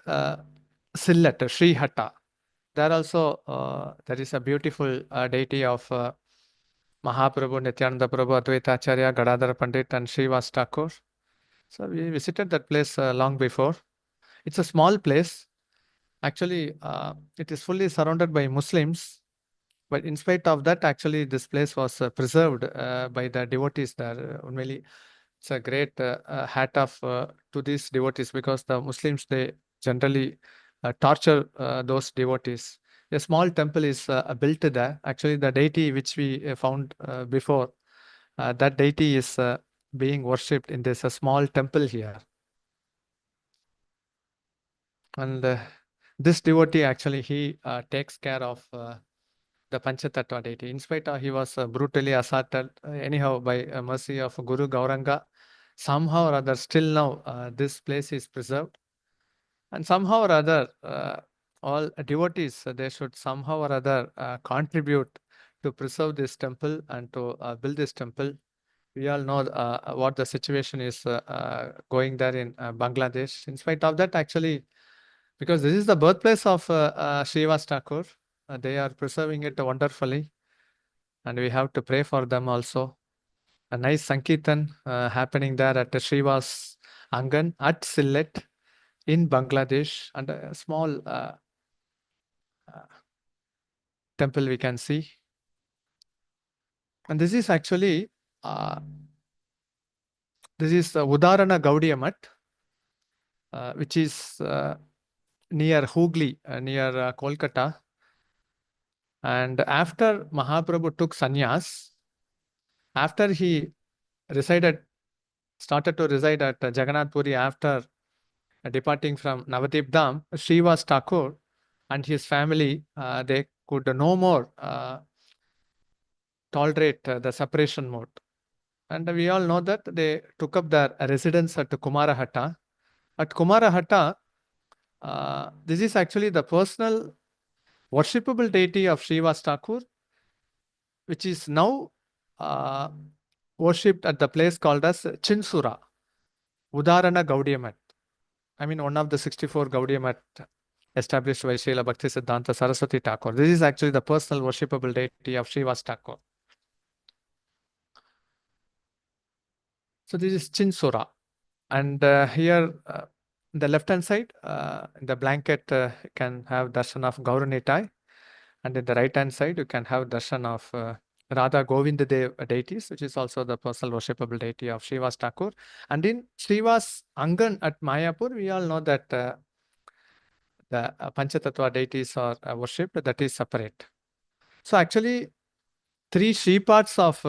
Sylhet, Srihatta. There also, there is a beautiful deity of Mahaprabhu, Nityananda Prabhu, Advaita Acharya, Gadadhar Pandit and Srivas Thakur. So we visited that place long before. It's a small place. Actually, it is fully surrounded by Muslims. But in spite of that, actually, this place was preserved by the devotees there. Only it's a great hat off to these devotees, because the Muslims, they generally torture those devotees. A small temple is built there. Actually, the deity which we found before, that deity is being worshipped in this small temple here. And this devotee, actually, he takes care of the Panchatattva deity. In spite of he was brutally assaulted, anyhow, by mercy of Guru Gauranga, somehow or other, still now, this place is preserved. And somehow or other, all devotees, they should somehow or other contribute to preserve this temple and to build this temple. We all know what the situation is going there in Bangladesh. In spite of that, actually, because this is the birthplace of Srivas Thakur, they are preserving it wonderfully. And we have to pray for them also. A nice Sankirtan happening there at the Srivas Angan at Sylhet in Bangladesh, and a small temple we can see. And this is actually, this is Udarana Gaudiya Math, which is near Hooghly, near Kolkata. And after Mahaprabhu took sannyas, after he started to reside at Jagannath Puri after departing from Navadip Dham, Srivas Thakur and his family, they could no more tolerate the separation mode. And we all know that they took up their residence at Kumarahatta. At Kumarahatta, this is actually the personal worshipable deity of Srivas Thakur, which is now worshipped at the place called as Chinsura, Udarana Gaudiya Math. I mean, one of the 64 Gaudiya Math established by Srila Bhaktisiddhanta Saraswati Thakur. This is actually the personal worshipable deity of Srivas Thakur. So this is Chinsura. And here, the left-hand side, the blanket can have darshan of Gauranitai. And in the right-hand side, you can have darshan of Radha Govinda deities, which is also the personal worshipable deity of Srivas Thakur. And in Srivas Angan at Mayapur, we all know that the Panchatattva deities are worshipped, that is separate. So actually, three Sripads of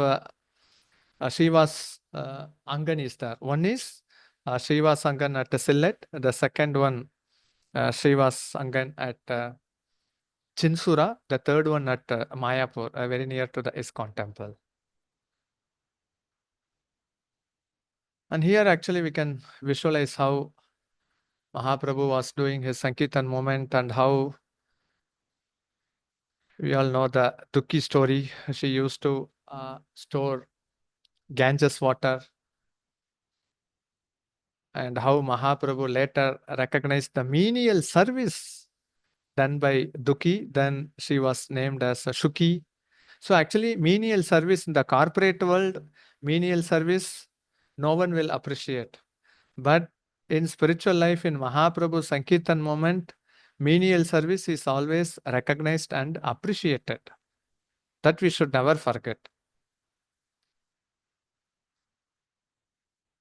Srivas Angan is there. One is Srivas Angan at Sylhet. The second one, Srivas Angan at Chinsura. The third one at Mayapur, very near to the ISKCON temple. And here actually we can visualize how Mahaprabhu was doing his Sankirtan movement, and how we all know the Dukhi story. She used to store Ganges water, and how Mahaprabhu later recognized the menial service done by Dukhi. Then she was named as Shuki. So actually, menial service in the corporate world, menial service, no one will appreciate. But in spiritual life, in Mahaprabhu's Sankirtan moment, menial service is always recognized and appreciated. That we should never forget.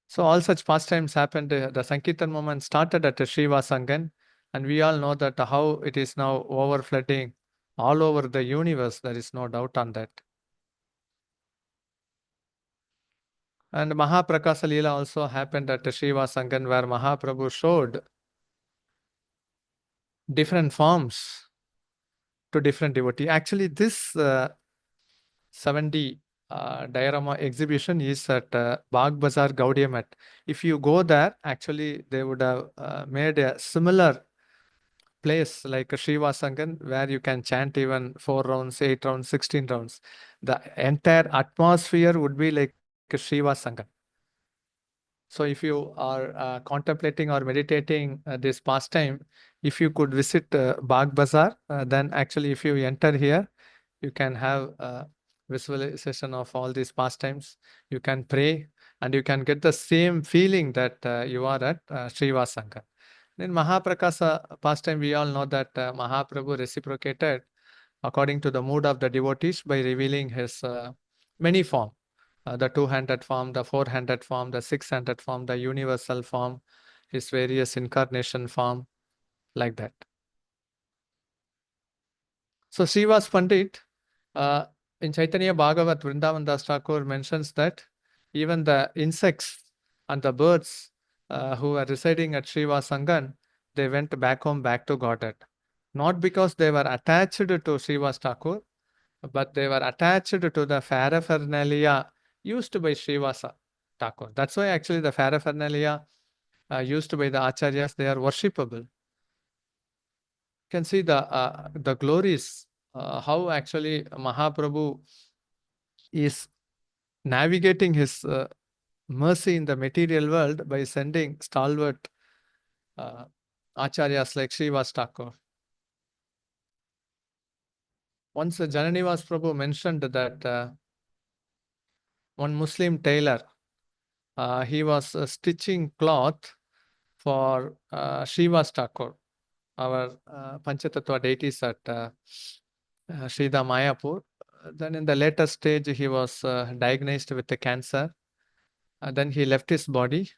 So all such pastimes happened. The Sankirtan moment started at Srivas Angan, and we all know that how it is now overflooding all over the universe. There is no doubt on that. And Mahaprakasa Leela also happened at Srivas Angan, where Mahaprabhu showed different forms to different devotees. Actually, this 70 diorama exhibition is at Bagh Bazar Gaudiya Mat. If you go there, actually they would have made a similar place like a Srivas Angan, where you can chant even 4 rounds, 8 rounds, 16 rounds. The entire atmosphere would be like a Srivas Angan. So if you are contemplating or meditating this pastime, if you could visit Bagh Bazar, then actually if you enter here, you can have visualization of all these pastimes. You can pray and you can get the same feeling that you are at Srivas Angan. In Mahaprakasa pastime, we all know that Mahaprabhu reciprocated according to the mood of the devotees by revealing his many form. The 2-handed form, the 4-handed form, the 6-handed form, the universal form, his various incarnation form, like that. So Srivas Pandit, in Chaitanya Bhagavat, Vrindavan Das Thakur mentions that even the insects and the birds who were residing at Srivas Angan, they went back home, back to Godhead. Not because they were attached to Srivas Thakur, but they were attached to the paraphernalia used by Srivasa Thakur. That's why actually the paraphernalia used by the acharyas, they are worshipable. You can see the glories, how actually Mahaprabhu is navigating his mercy in the material world by sending stalwart acharyas like Srivas Thakur. Once Jananivas Prabhu mentioned that one Muslim tailor, he was stitching cloth for Srivas Thakur, our Panchatattva deities at Srida Mayapur. Then in the later stage, he was diagnosed with a cancer. Then he left his body.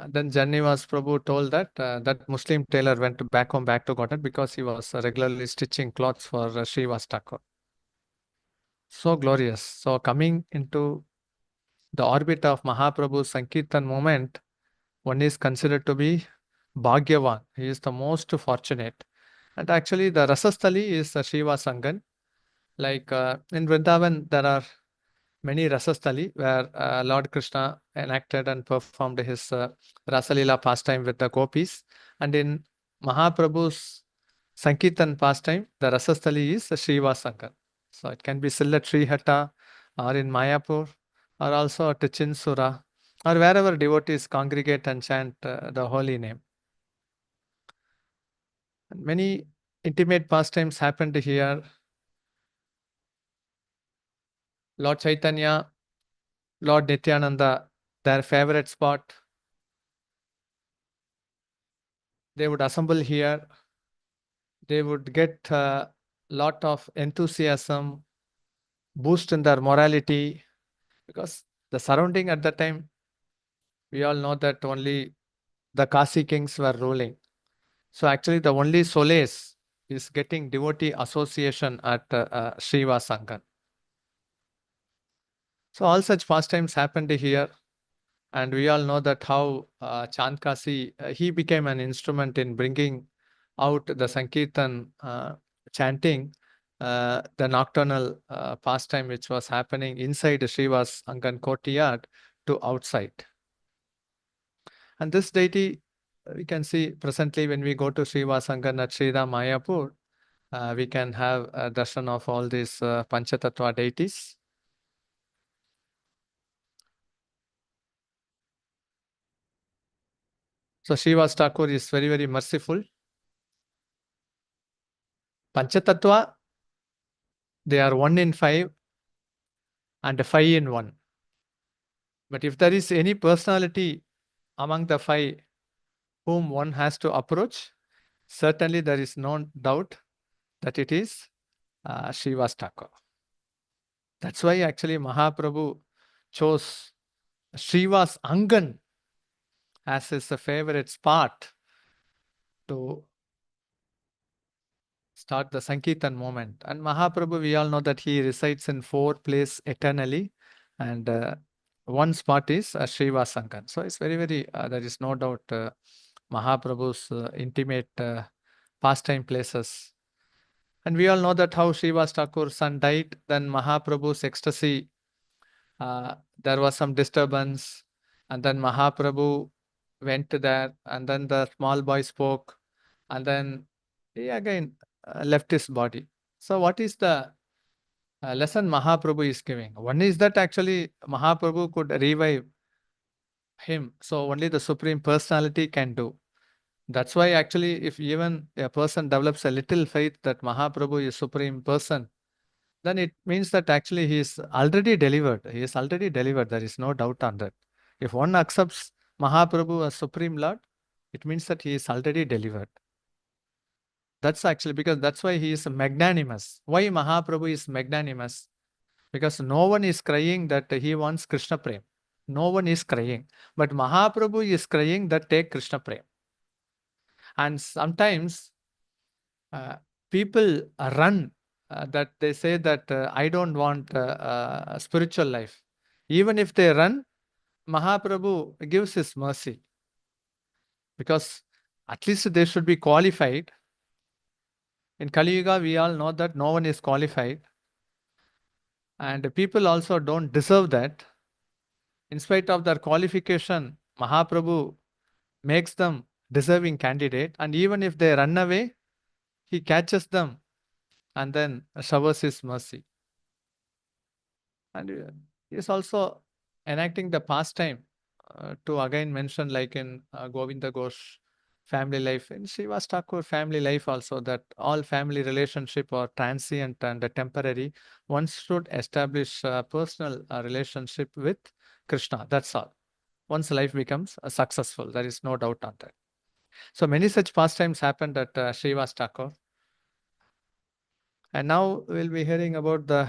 Then Janivas Prabhu told that that Muslim tailor went back home, back to Godhead, because he was regularly stitching cloths for Srivas Thakur. So glorious. So coming into the orbit of Mahaprabhu's Sankirtan moment, one is considered to be Bhagyavan. He is the most fortunate. And actually the Rasasthali is Srivas Angan. Like in Vrindavan, there are many Rasasthali where Lord Krishna enacted and performed his Rasalila pastime with the gopis. And in Mahaprabhu's Sankirtan pastime, the Rasasthali is Srivas Angan. So it can be still at Srihatta or in Mayapur or also at Chinsura or wherever devotees congregate and chant the holy name. And many intimate pastimes happened here. Lord Chaitanya, Lord Nityananda, their favorite spot. They would assemble here. They would get a lot of enthusiasm, boost in their morality, because the surrounding at that time, we all know that only the Kasi kings were ruling. So actually the only solace is getting devotee association at Srivas Angan. So all such pastimes happened here. And we all know that how Chand Kasi, he became an instrument in bringing out the Sankirtan chanting, the nocturnal pastime which was happening inside Srivas Angan courtyard to outside. And this deity, we can see presently when we go to Srivas Angan at Srida Mayapur, we can have a darshan of all these Panchatattva deities. So Srivas Thakur is very, very merciful. Panchatattva, they are 1 in 5 and 5 in 1. But if there is any personality among the 5 whom one has to approach, certainly there is no doubt that it is Srivas Thakur. That's why actually Mahaprabhu chose Srivas Angan as his favorite spot to start the Sankirtan moment. And Mahaprabhu, we all know that he resides in 4 places eternally. And one spot is Srivas Sangan. So it's very, very, there is no doubt Mahaprabhu's intimate pastime places. And we all know that how Srivas Thakur's son died, then Mahaprabhu's ecstasy, there was some disturbance, and then Mahaprabhu went there, and then the small boy spoke, and then he again left his body. So what is the lesson Mahaprabhu is giving? One is that actually Mahaprabhu could revive him. So only the Supreme Personality can do. That's why actually if even a person develops a little faith that Mahaprabhu is Supreme Person, then it means that actually he is already delivered. He is already delivered. There is no doubt on that. If one accepts Mahaprabhu as Supreme Lord, it means that he is already delivered. That's actually because that's why he is magnanimous. Why Mahaprabhu is magnanimous? Because no one is crying that he wants Krishna Prem. No one is crying. But Mahaprabhu is crying that take Krishna Prem. And sometimes people run that they say that I don't want a spiritual life. Even if they run, Mahaprabhu gives his mercy. Because at least they should be qualified. In Kali Yuga, we all know that no one is qualified. And people also don't deserve that. In spite of their qualification, Mahaprabhu makes them deserving candidate. And even if they run away, he catches them and then showers his mercy. And he is also enacting the pastime to again mention like in Govinda Ghosh family life, in Srivas Thakur family life also, that all family relationship are transient and temporary. One should establish a personal relationship with Krishna. That's all. One's life becomes successful. There is no doubt on that. So many such pastimes happened at Srivas Thakur. And now we'll be hearing about the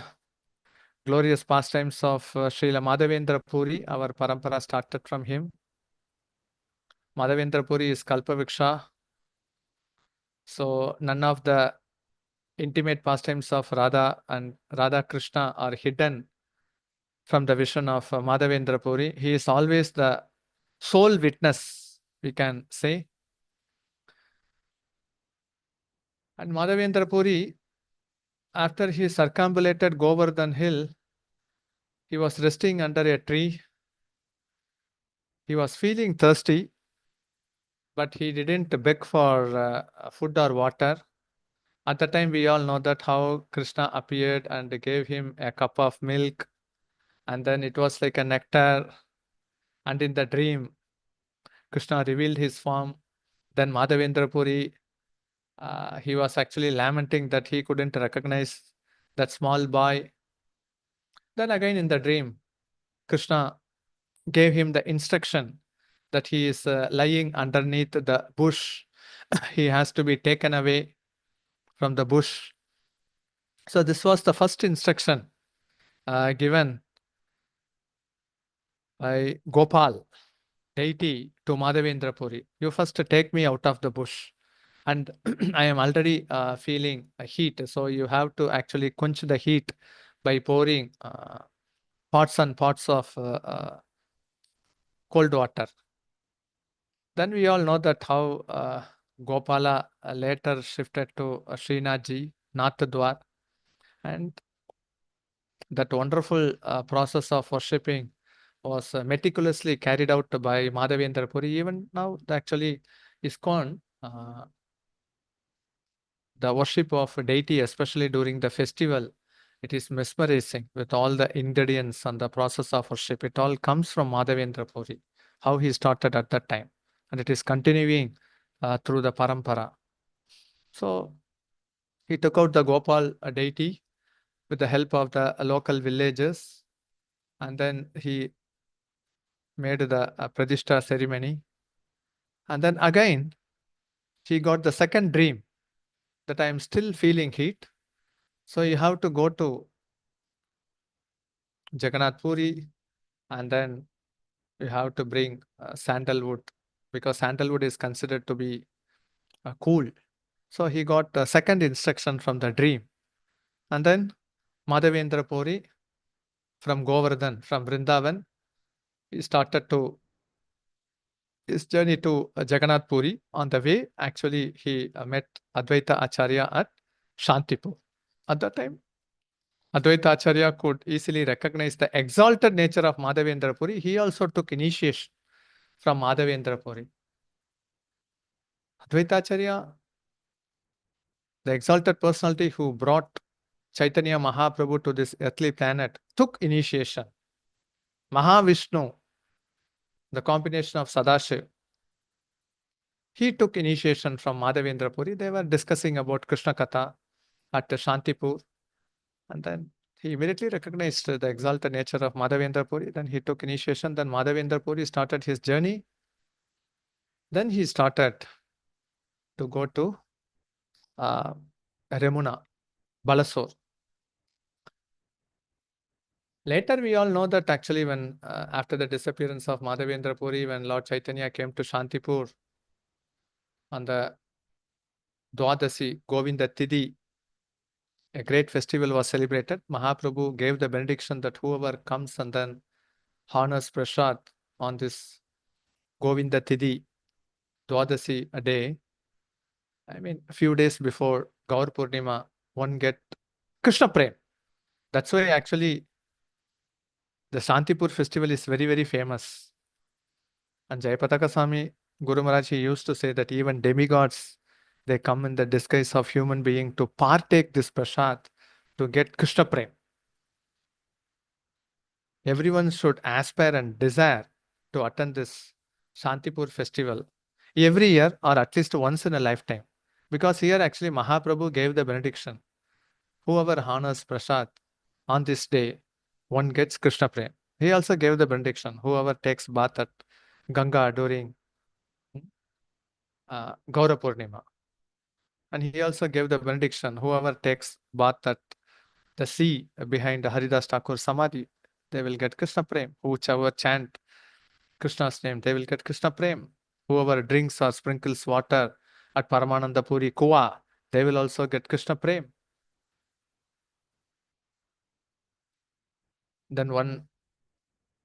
glorious pastimes of Srila Madhavendra Puri. Our parampara started from him. Madhavendra Puri is Kalpaviksha. So none of the intimate pastimes of Radha and Radha Krishna are hidden from the vision of Madhavendra Puri. He is always the sole witness, we can say. And Madhavendra Puri, after he circumambulated Govardhan hill, he was resting under a tree. He was feeling thirsty, but he didn't beg for food or water. At the time, we all know that how Krishna appeared and gave him a cup of milk, and then it was like a nectar. And in the dream, Krishna revealed his form. Then Madhavendra Puri, he was actually lamenting that he couldn't recognize that small boy. Then again in the dream, Krishna gave him the instruction that he is lying underneath the bush. He has to be taken away from the bush. So this was the first instruction given by Gopal, deity, to Madhavendra Puri. You first take me out of the bush. And I am already feeling a heat. So you have to actually quench the heat by pouring pots and pots of cold water. Then we all know that how Gopala later shifted to Srinathji, Nathdwar, and that wonderful process of worshipping was meticulously carried out by Madhavendra Puri. Even now, actually, ISKCON, the worship of a deity, especially during the festival, it is mesmerizing with all the ingredients and the process of worship. It all comes from Madhavendra Puri, how he started at that time. And it is continuing through the parampara. So he took out the Gopal deity with the help of the local villagers, and then he made the Pradishta ceremony. And then again, he got the second dream that I am still feeling heat. So you have to go to Jagannath Puri, and then you have to bring sandalwood, because sandalwood is considered to be cool. So he got the second instruction from the dream. And then Madhavendra Puri from Govardhan, from Vrindavan, he started to his journey to Jagannath Puri. On the way, actually, he met Advaita Acharya at Shantipur. At that time, Advaita Acharya could easily recognize the exalted nature of Madhavendra Puri. He also took initiation from Madhavendra Puri. Advaita Acharya, the exalted personality who brought Chaitanya Mahaprabhu to this earthly planet, took initiation. Mahavishnu, the combination of Sadashiv, he took initiation from Madhavendra Puri. They were discussing about Krishna Katha at Shantipur. And then he immediately recognized the exalted nature of Madhavendra Puri. Then he took initiation. Then Madhavendra Puri started his journey. Then he started to go to Remuna, Balasore. Later, we all know that actually when after the disappearance of Madhavendra Puri, when Lord Chaitanya came to Shantipur on the Dwadasi Govinda Tidhi, a great festival was celebrated. Mahaprabhu gave the benediction that whoever comes and then honors prasad on this Govinda Tidhi, Dwadasi a day, I mean, a few days before Gaur Purnima, one get Krishna Prem. That's why actually the Shantipur festival is very, very famous. And Jayapataka Swami Guru Maharaj, he used to say that even demigods, they come in the disguise of human being to partake this prasad to get Krishna Prem. Everyone should aspire and desire to attend this Shantipur festival every year or at least once in a lifetime. Because here actually Mahaprabhu gave the benediction. Whoever honors prasad on this day, one gets Krishna Prem. He also gave the benediction. Whoever takes bath at Ganga during Gaura Purnima. And he also gave the benediction. Whoever takes bath at the sea behind Haridas Thakur Samadhi, they will get Krishna Prem. Whichever chant Krishna's name, they will get Krishna Prem. Whoever drinks or sprinkles water at Paramananda Puri Kuwa, they will also get Krishna Prem. Then one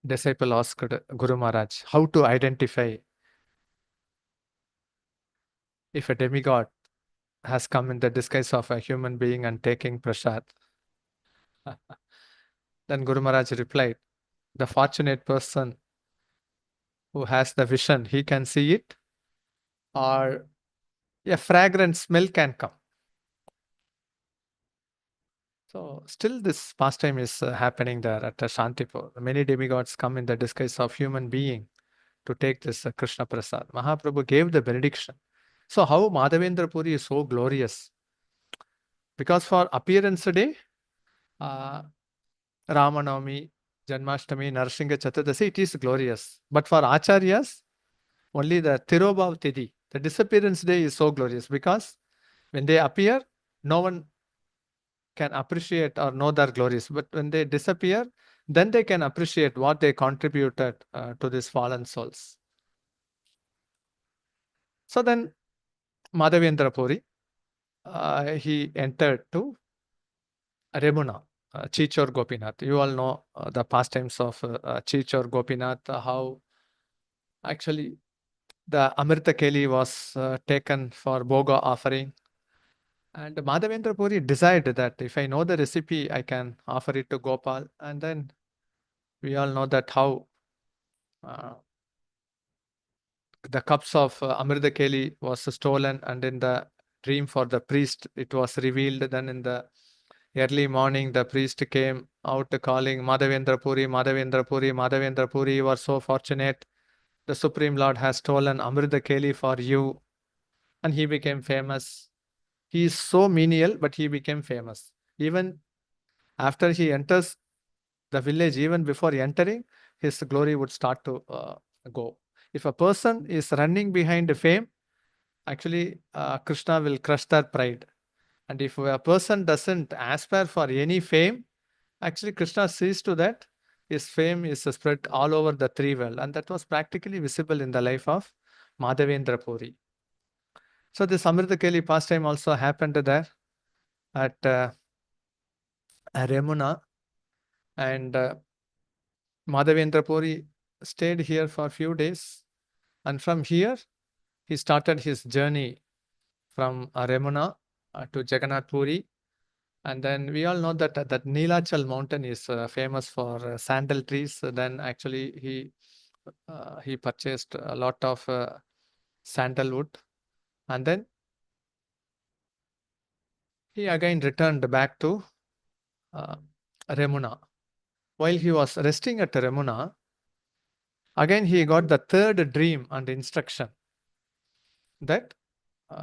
disciple asked Guru Maharaj how to identify if a demigod has come in the disguise of a human being and taking prasad. Then Guru Maharaj replied, the fortunate person who has the vision, he can see it, or a fragrant smell can come. So still this pastime is happening there at Shantipur. Many demigods come in the disguise of human being to take this Krishna Prasad. Mahaprabhu gave the benediction. So how Madhavendra Puri is so glorious? Because for appearance day, Ramanavami, Janmashtami, Narasingha Chaturdasi, it is glorious. But for Acharyas, only the Tirobhav Tidhi, the disappearance day is so glorious because when they appear, no one can appreciate or know their glories. But when they disappear, then they can appreciate what they contributed to these fallen souls. So then Madhavendra Puri, he entered to Remuna, Chichor Gopinath. You all know the pastimes of Chichor Gopinath, how actually the Amrita Keli was taken for Bhoga offering. And Madhavendra Puri decided that if I know the recipe, I can offer it to Gopal. And then we all know that how the cups of Amrita Keli was stolen, and in the dream for the priest, it was revealed. Then in the early morning, the priest came out calling Madhavendra Puri, Madhavendra Puri, Madhavendra Puri, you are so fortunate. The Supreme Lord has stolen Amrita Keli for you. And he became famous. He is so menial, but he became famous. Even after he enters the village, even before entering, his glory would start to go. If a person is running behind fame, actually Krishna will crush their pride. And if a person doesn't aspire for any fame, actually Krishna sees to that his fame is spread all over the three world. And that was practically visible in the life of Madhavendra Puri. So this Amrita Keli pastime also happened there at Remuna. And Madhavendra Puri stayed here for a few days, and from here he started his journey from Remuna to Jagannath Puri. And then we all know that that Neelachal mountain is famous for sandal trees. Then actually he purchased a lot of sandalwood, and then he again returned back to Remuna. While he was resting at Remuna, again he got the third dream and instruction that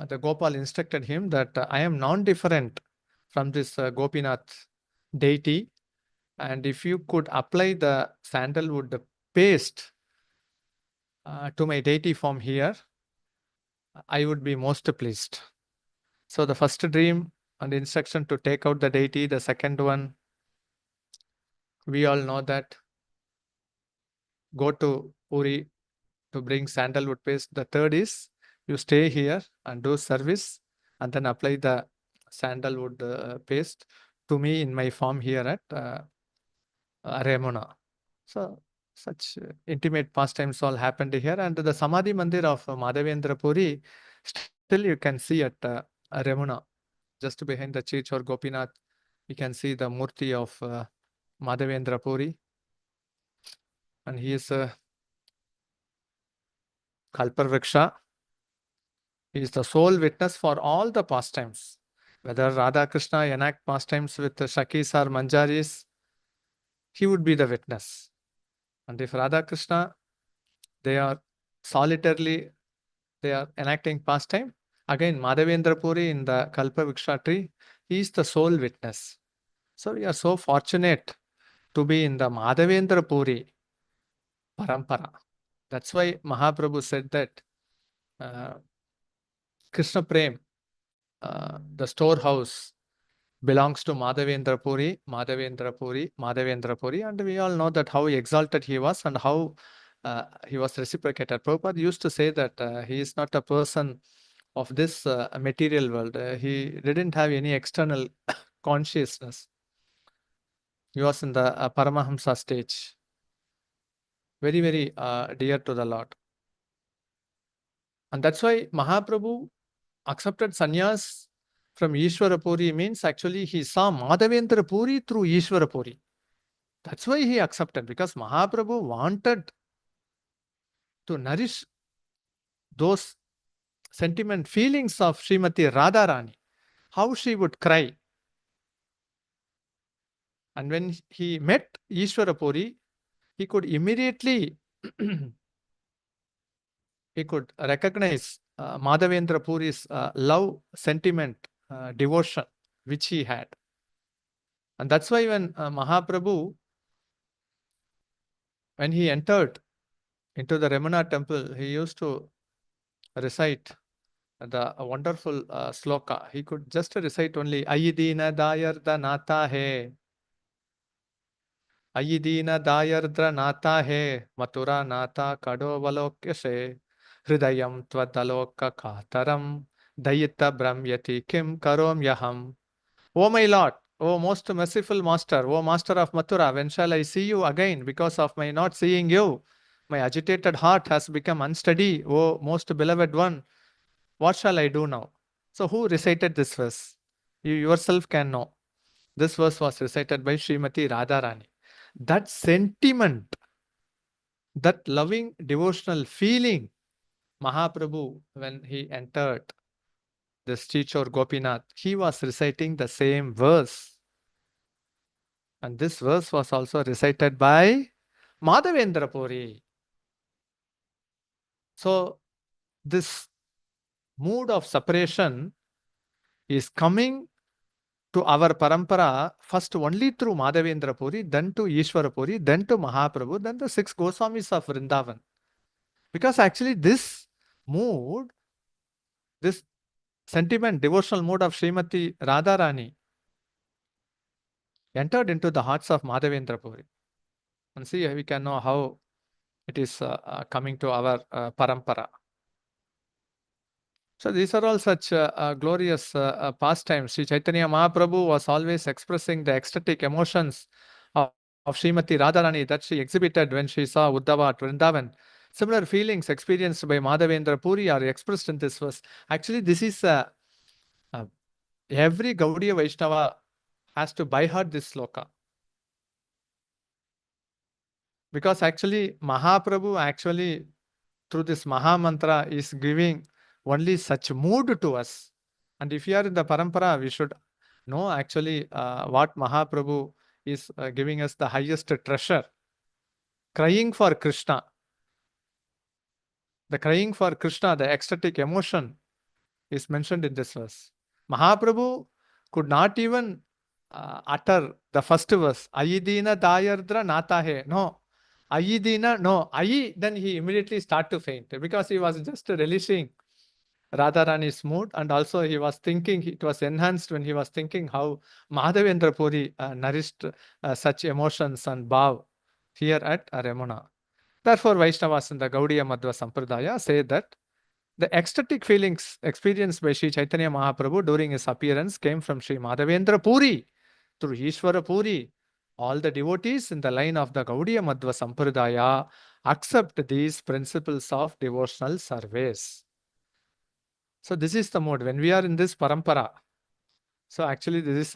the Gopal instructed him that I am non-different from this Gopinath deity, and if you could apply the sandalwood paste to my deity form here, I would be most pleased. So the first dream and instruction to take out the deity, the second one, we all know that go to Puri to bring sandalwood paste. The third is you stay here and do service and then apply the sandalwood paste to me in my form here at Remuna. So such intimate pastimes all happened here, and the Samadhi Mandir of Madhavendra Puri still you can see at Remuna. Just behind the church or Gopinath, you can see the Murti of Madhavendra Puri, and he is a Kalparvriksha. He is the sole witness for all the pastimes. Whether Radha Krishna enact pastimes with Shakis or Manjaris, he would be the witness. And if Radha Krishna, they are solitarily, they are enacting pastime, again Madhavendra Puri in the Kalparvriksha tree, he is the sole witness. So we are so fortunate to be in the Madhavendra Puri parampara. That's why Mahaprabhu said that Krishna Prem, the storehouse, belongs to Madhavendra Puri, Madhavendra Puri, Madhavendra Puri, and we all know that how exalted he was and how he was reciprocated. Prabhupada used to say that he is not a person of this material world. He didn't have any external consciousness. He was in the Paramahamsa stage. Very, very dear to the Lord. And that's why Mahaprabhu accepted sannyas from Ishwara Puri, means actually he saw Madhavendra Puri through Ishwara Puri. That's why he accepted, because Mahaprabhu wanted to nourish those sentiment feelings of Srimati Radharani, how she would cry. And when he met Ishwara Puri, he could immediately he could recognize Madhavendra Puri's love, sentiment, devotion, which he had. And that's why when Mahaprabhu, when he entered into the Ramana temple, he used to recite the wonderful sloka. He could just recite only Ayidina Dayarda Nata He. Ayidina Dayardra Nata He. Mathura Nata Kado Valokyase. Hridayam Tvadaloka Kataram. Dayita Brahmyati Kim Karom Yaham. O my Lord, O most merciful Master, O Master of Mathura, when shall I see you again? Because of my not seeing you, my agitated heart has become unsteady. O most beloved one, what shall I do now? So who recited this verse? You yourself can know. This verse was recited by Srimati Radharani. That sentiment, that loving devotional feeling, Mahaprabhu, when he entered this Chichor Gopinath, he was reciting the same verse. And this verse was also recited by Madhavendra Puri. So this mood of separation is coming to our parampara first only through Madhavendra Puri, then to Ishwara Puri, then to Mahaprabhu, then the 6 Goswamis of Vrindavan. Because actually this mood, this sentiment, devotional mood of Srimati Radharani entered into the hearts of Madhavendra Puri. And see, we can know how it is coming to our parampara. So these are all such glorious pastimes. Sri Chaitanya Mahaprabhu was always expressing the ecstatic emotions of of Srimati Radharani that she exhibited when she saw Uddhava at Vrindavan. Similar feelings experienced by Madhavendra Puri are expressed in this verse. Actually, this is every Gaudiya Vaishnava has to by heart this sloka. Because actually, Mahaprabhu actually through this Maha Mantra is giving only such mood to us. And if you are in the Parampara, we should know actually what Mahaprabhu is giving us the highest treasure. Crying for Krishna. The crying for Krishna, the ecstatic emotion is mentioned in this verse. Mahaprabhu could not even utter the first verse. Ayidina dayardra natahe. No. Ayidina, no. Ayi, then he immediately start to faint because he was just relishing Radharani's mood, and also he was thinking, it was enhanced when he was thinking how Madhavendra Puri nourished such emotions and bhav here at Remuna. Therefore, Vaishnavas in the Gaudiya Madhva Sampradaya say that the ecstatic feelings experienced by Sri Chaitanya Mahaprabhu during his appearance came from Sri Madhavendra Puri through Ishwara Puri. All the devotees in the line of the Gaudiya Madhva Sampradaya accept these principles of devotional service. So this is the mode when we are in this parampara. So actually this is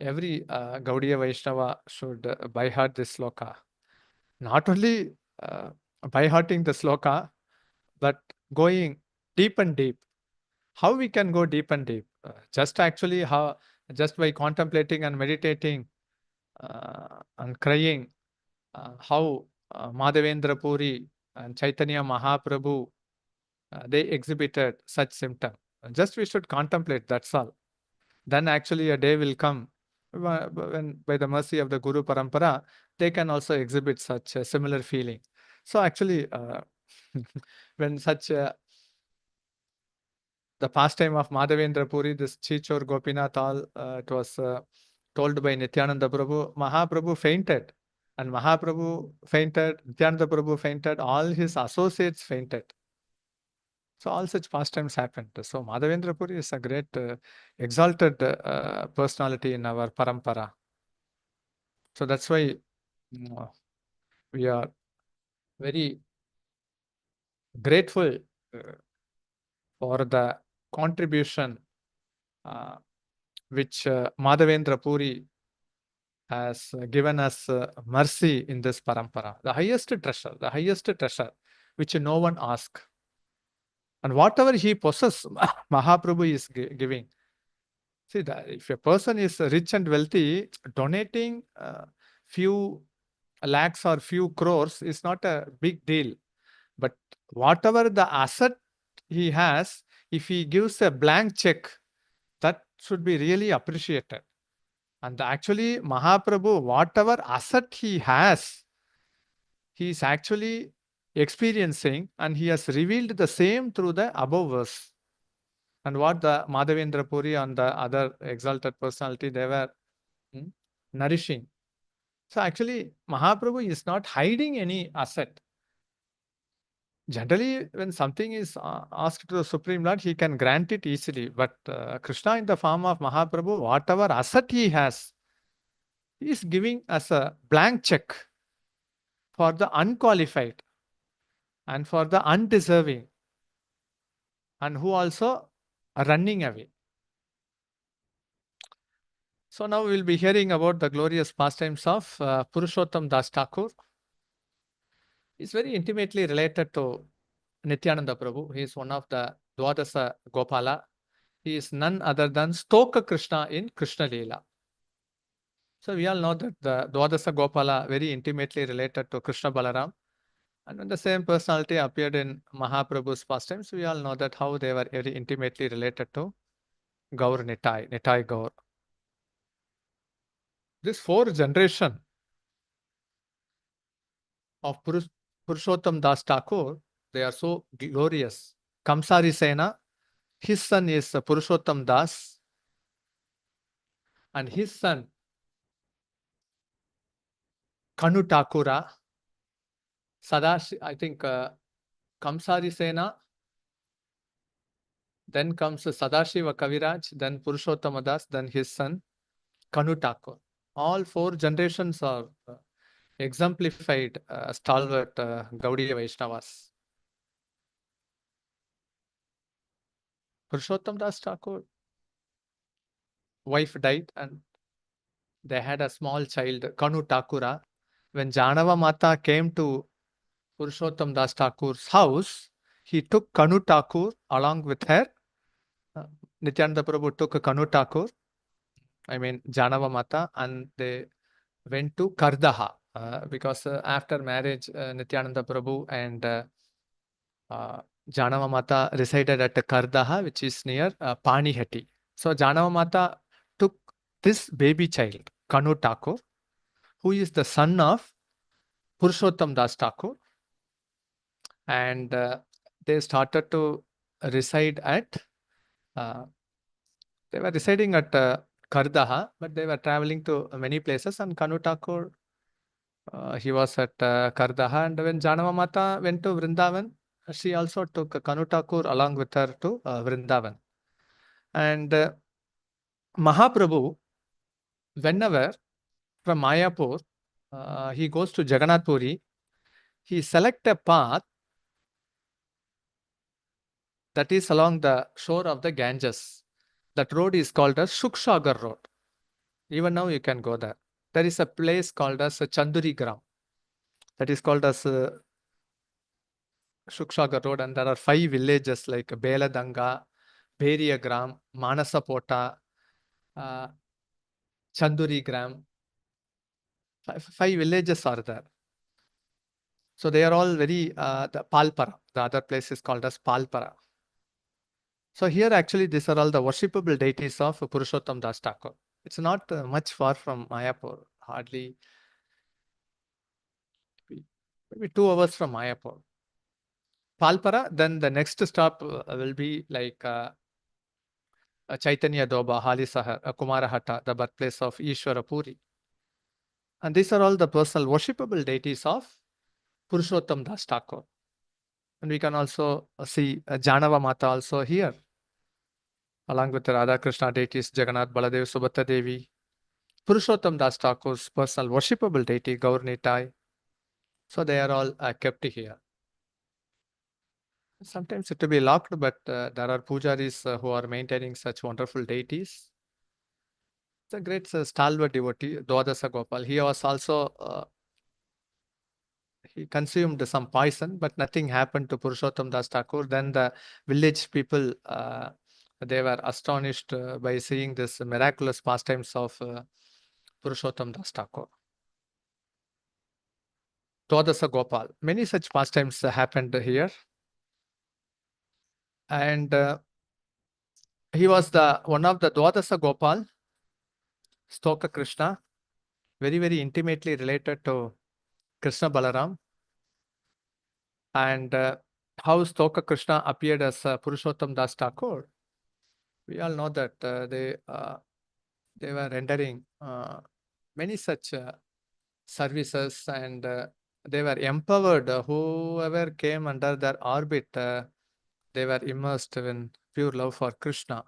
every Gaudiya Vaishnava should by heart this sloka. Not only by hearting the sloka, but going deep and deep. How we can go deep and deep? Just by contemplating and meditating and crying, how Madhavendra Puri and Chaitanya Mahaprabhu they exhibited such symptom. Just we should contemplate, that's all. Then actually a day will come when by the mercy of the Guru Parampara, they can also exhibit such a similar feeling. So actually, when such the pastime of Madhavendra Puri, this Chichor Gopinath, all it was told by Nityananda Prabhu, Mahaprabhu fainted. And Mahaprabhu fainted, Nityananda Prabhu fainted, all his associates fainted. So all such pastimes happened. So Madhavendra Puri is a great exalted personality in our parampara. So that's why we are very grateful for the contribution which Madhavendra Puri has given us mercy in this parampara. The highest treasure which no one asks. And whatever he possesses, Mahaprabhu is giving. See that if a person is rich and wealthy, donating few lakhs or few crores is not a big deal. But whatever the asset he has, if he gives a blank check, that should be really appreciated. And actually, Mahaprabhu, whatever asset he has, he is actually experiencing, and he has revealed the same through the above verse. And what the Madhavendra Puri and the other exalted personality, they were nourishing. So actually, Mahaprabhu is not hiding any asset. Generally, when something is asked to the Supreme Lord, he can grant it easily. But Krishna in the form of Mahaprabhu, whatever asset he has, he is giving as a blank check for the unqualified and for the undeserving, and who also are running away. So now we will be hearing about the glorious pastimes of Purushottam Das Thakur. It's very intimately related to Nityananda Prabhu. He is one of the Dwadasa Gopala. He is none other than Stoka Krishna in Krishna Leela. So we all know that the Dwadasa Gopala very intimately related to Krishna Balaram. And when the same personality appeared in Mahaprabhu's pastimes, we all know that how they were very intimately related to Gaur Nitai, Nitai Gaur. This fourth generation of Purushottam Das Thakur, they are so glorious. Kamsari Sena, his son is Purushottam Das, and his son Kanu Thakura, I think Kamsari Sena, then comes Sadashiva Kaviraj, then Purushottama Das, then his son Kanu Thakur. all 4 generations are exemplified stalwart Gaudiya Vaishnavas. Purushottam Das Thakur, wife died and they had a small child, Kanu Thakura. When Janava Mata came to Purushottam Das Thakur's house, he took Kanu Thakur along with her. Nityananda Prabhu took Kanu Thakur, Janava Mata, and they went to Kardaha because after marriage, Nityananda Prabhu and Janava Mata resided at Kardaha, which is near Panihati. So Janava Mata took this baby child, Kanu Thakur, who is the son of Purushottam Das Thakur, and they started to reside at, they were residing at Kardaha, but they were traveling to many places, and Kanu Thakur, he was at Kardaha, and when Janava Mata went to Vrindavan, she also took Kanu Thakur along with her to Vrindavan. And Mahaprabhu, whenever from Mayapur, he goes to Jagannath Puri, he selects a path that is along the shore of the Ganges. That road is called as Shukshagar Road. Even now you can go there. There is a place called as Chanduri Gram. That is called as Shukshagar Road, and there are 5 villages like Beladanga, Beriagram, Manasapota, Chanduri Gram. 5 villages are there. So they are all very, the Palpara, the other place is called as Palpara. So here actually these are all the worshipable deities of Purushottam Das Thakur. It's not much far from Mayapur, hardly maybe 2 hours from Mayapur. Palpara, then the next stop will be like Chaitanya Doba, Halisahar, Kumarahata, the birthplace of Ishwara Puri. And these are all the personal worshipable deities of Purushottam Das Thakur. And we can also see Janava Mata also here, along with the Radha Krishna deities, Jagannath, Baladev, Subhata Devi. Purushottam Das Thakur's personal worshipable deity, Gaur Nitai. So they are all kept here. Sometimes it will be locked, but there are pujaris who are maintaining such wonderful deities. It's a great stalwart devotee, Dwadasa Gopal. He was also, he consumed some poison, but nothing happened to Purushottam Das Thakur. Then the village people, they were astonished by seeing this miraculous pastimes of Purushottam Das Thakur. Dwadasa Gopal. Many such pastimes happened here. And he was the one of the Dwadasa Gopal, Stoka Krishna, very, very intimately related to Krishna Balaram. And how Stoka Krishna appeared as Purushottam Das Thakur. We all know that they were rendering many such services, and they were empowered. Whoever came under their orbit, they were immersed in pure love for Krishna.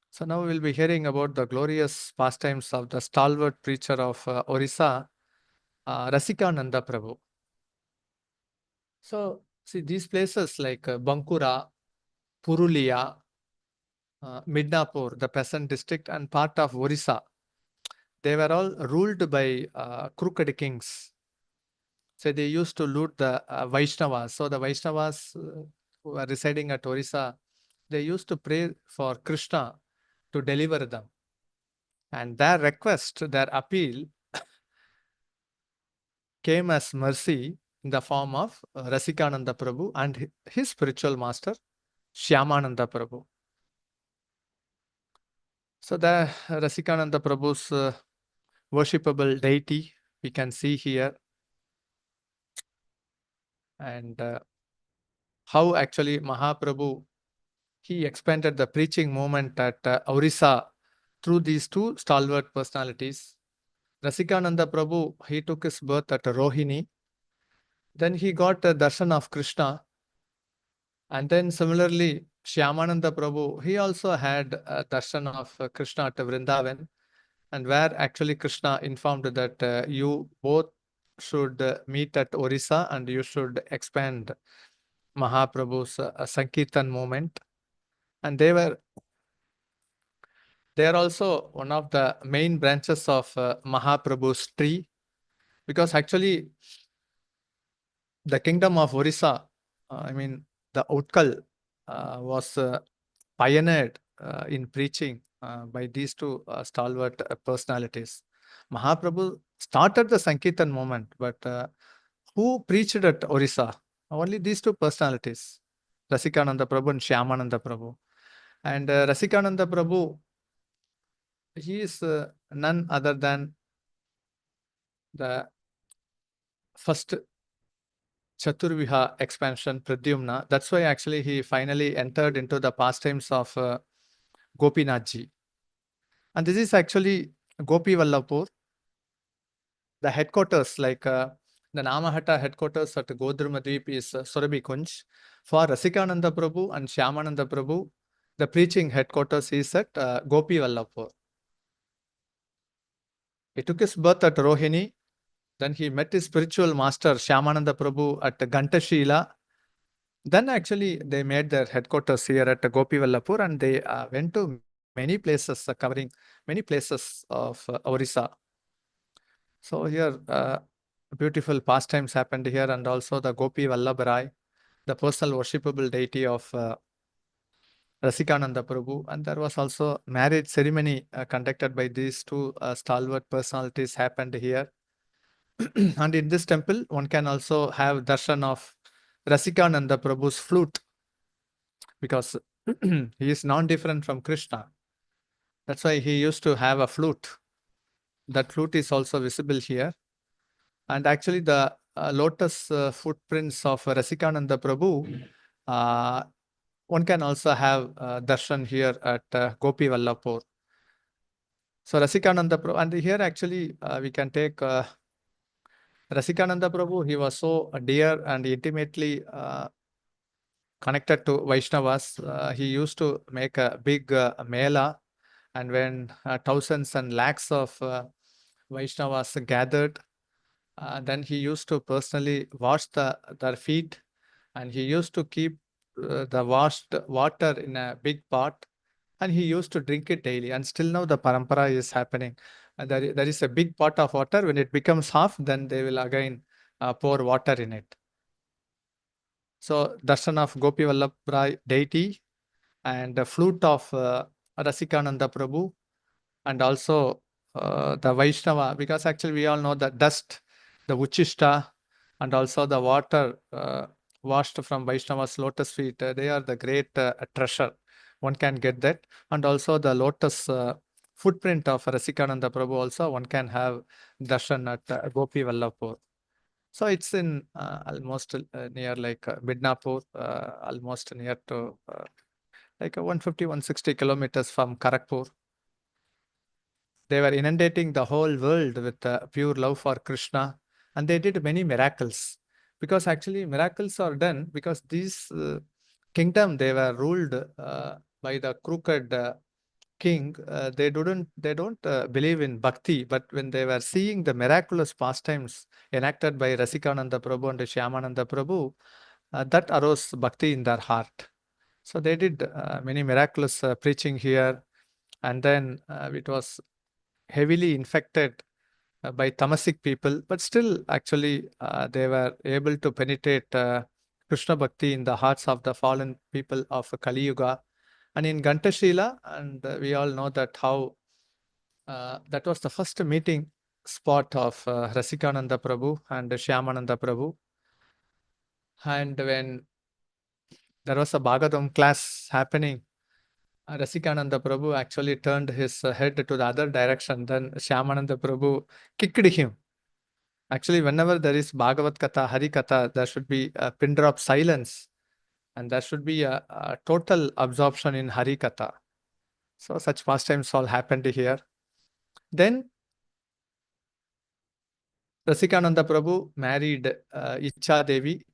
So now we'll be hearing about the glorious pastimes of the stalwart preacher of Orissa, Rasikananda Prabhu. So see these places like Bankura, Purulia, Midnapur, the present district, and part of Orissa, they were all ruled by crooked kings. So they used to loot the Vaishnavas. So the Vaishnavas who were residing at Orissa, they used to pray for Krishna to deliver them. And their request, their appeal came as mercy in the form of Rasikananda Prabhu and his spiritual master, Shyamananda Prabhu. So the Rasikananda Prabhu's worshipable deity we can see here. And how actually Mahaprabhu, he expanded the preaching movement at Orissa through these 2 stalwart personalities. Rasikananda Prabhu, he took his birth at Rohini. Then he got a darshan of Krishna. And then similarly, Shyamananda Prabhu, he also had a darshan of Krishna at Vrindavan. and where actually Krishna informed that you both should meet at Orissa and you should expand Mahaprabhu's Sankirtan movement. And they are also one of the main branches of Mahaprabhu's tree, because actually the kingdom of Orissa, the Utkal, was pioneered in preaching by these two stalwart personalities. Mahaprabhu started the Sankirtan movement, but who preached at Orissa? Only these two personalities, Rasikananda Prabhu and Shyamananda Prabhu. And Rasikananda Prabhu, he is none other than the first Chaturviha expansion, Pradyumna. That's why actually he finally entered into the pastimes of Gopinathji. And this is actually Gopi Vallabhpur, the headquarters, like the Namahatta headquarters at Godrumadweep is Surabhi Kunj. For Rasikananda Prabhu and Shyamananda Prabhu, the preaching headquarters is at Gopi Vallabhpur. He took his birth at Rohini. Then he met his spiritual master Shyamananda Prabhu at Gantashila. Then actually they made their headquarters here at Gopi Vallabhpur, and they went to many places, covering many places of Orissa. So here beautiful pastimes happened here, and also the Gopi Vallabharai, the personal worshipable deity of Rasikananda Prabhu. And there was also marriage ceremony conducted by these two stalwart personalities happened here. And in this temple, one can also have darshan of Rasikananda Prabhu's flute, because he is non-different from Krishna. That's why he used to have a flute. That flute is also visible here. And actually the lotus footprints of Rasikananda Prabhu, one can also have darshan here at Gopi Vallabhpur. So Rasikananda Prabhu, and here actually we can take Rasikananda Prabhu. He was so dear and intimately connected to Vaishnavas. He used to make a big mela, and when thousands and lakhs of Vaishnavas gathered, then he used to personally wash their feet, and he used to keep the washed water in a big pot, and he used to drink it daily. And still now the parampara is happening. There is a big pot of water. When it becomes half, then they will again pour water in it. So darshan of Gopi Vallabhrai deity, and the flute of Rasikananda Prabhu, and also the Vaishnava, because actually we all know the dust, the Uchishta, and also the water washed from Vaishnava's lotus feet, they are the great treasure. One can get that. And also the lotus footprint of Rasikananda Prabhu also, one can have darshan at Gopi Vallabhpur. So it's in almost near like Midnapur, almost near to like 150-160 kilometers from Kharagpur. They were inundating the whole world with pure love for Krishna, and they did many miracles. Because actually miracles are done because these kingdom, they were ruled by the crooked king. They don't believe in bhakti, but when they were seeing the miraculous pastimes enacted by Rasikananda Prabhu and Shyamananda Prabhu, that arose bhakti in their heart. So they did many miraculous preaching here, and then it was heavily infected by tamasic people, but still actually they were able to penetrate Krishna Bhakti in the hearts of the fallen people of Kali Yuga. And in Gantashila, and we all know that how that was the first meeting spot of Rasikananda Prabhu and Shyamananda Prabhu. And when there was a Bhagavatam class happening, Rasikananda Prabhu actually turned his head to the other direction. Then Shyamananda Prabhu kicked him. Actually, whenever there is Bhagavad Katha, Hari Katha, there should be a pin drop silence, and there should be a total absorption in Hari Katha. So such pastimes all happened here. Then Rasikananda Prabhu married Icha Devi,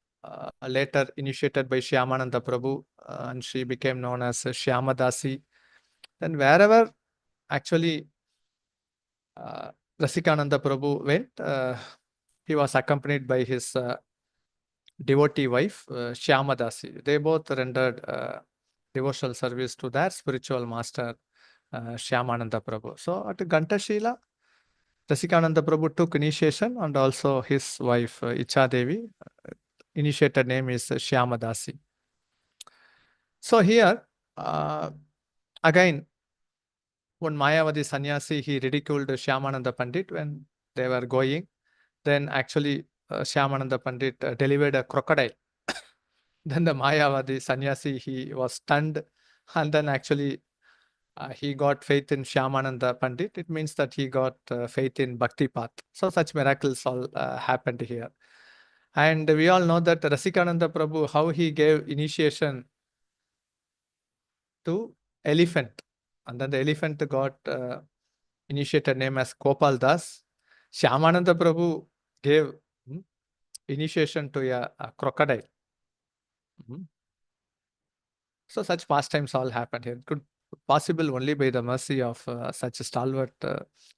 later initiated by Shyamananda Prabhu, and she became known as Shyamadasi. Then wherever actually Rasikananda Prabhu went. He was accompanied by his devotee wife, Shyamadasi. They both rendered devotional service to their spiritual master, Shyamananda Prabhu. So at Gantashila, Rasikananda Prabhu took initiation, and also his wife, Icha Devi, initiated name is Shyamadasi. So here, again, one Mayavadi sannyasi, he ridiculed Shyamananda Pandit when they were going. Then actually, Shyamananda Pandit delivered a crocodile. Then the Mayavadi sannyasi, he was stunned, and then actually he got faith in Shyamananda Pandit. It means that he got faith in Bhakti Path. So such miracles all happened here. And we all know that Rasikananda Prabhu, how he gave initiation to elephant. And then the elephant got initiated name as Gopal Das. Shyamananda Prabhu gave initiation to a crocodile. So such pastimes all happened here. It could possible only by the mercy of such stalwart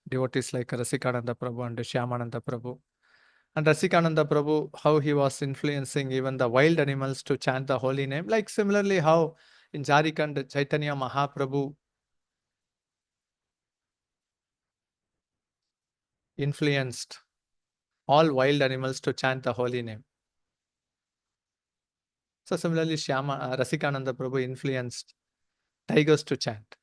devotees like Rasikananda Prabhu and Shyamananda Prabhu. And Rasikananda Prabhu, how he was influencing even the wild animals to chant the holy name. Like similarly how in Jharkhand, Chaitanya Mahaprabhu influenced all wild animals to chant the holy name. So similarly, Rasikananda Prabhu influenced tigers to chant.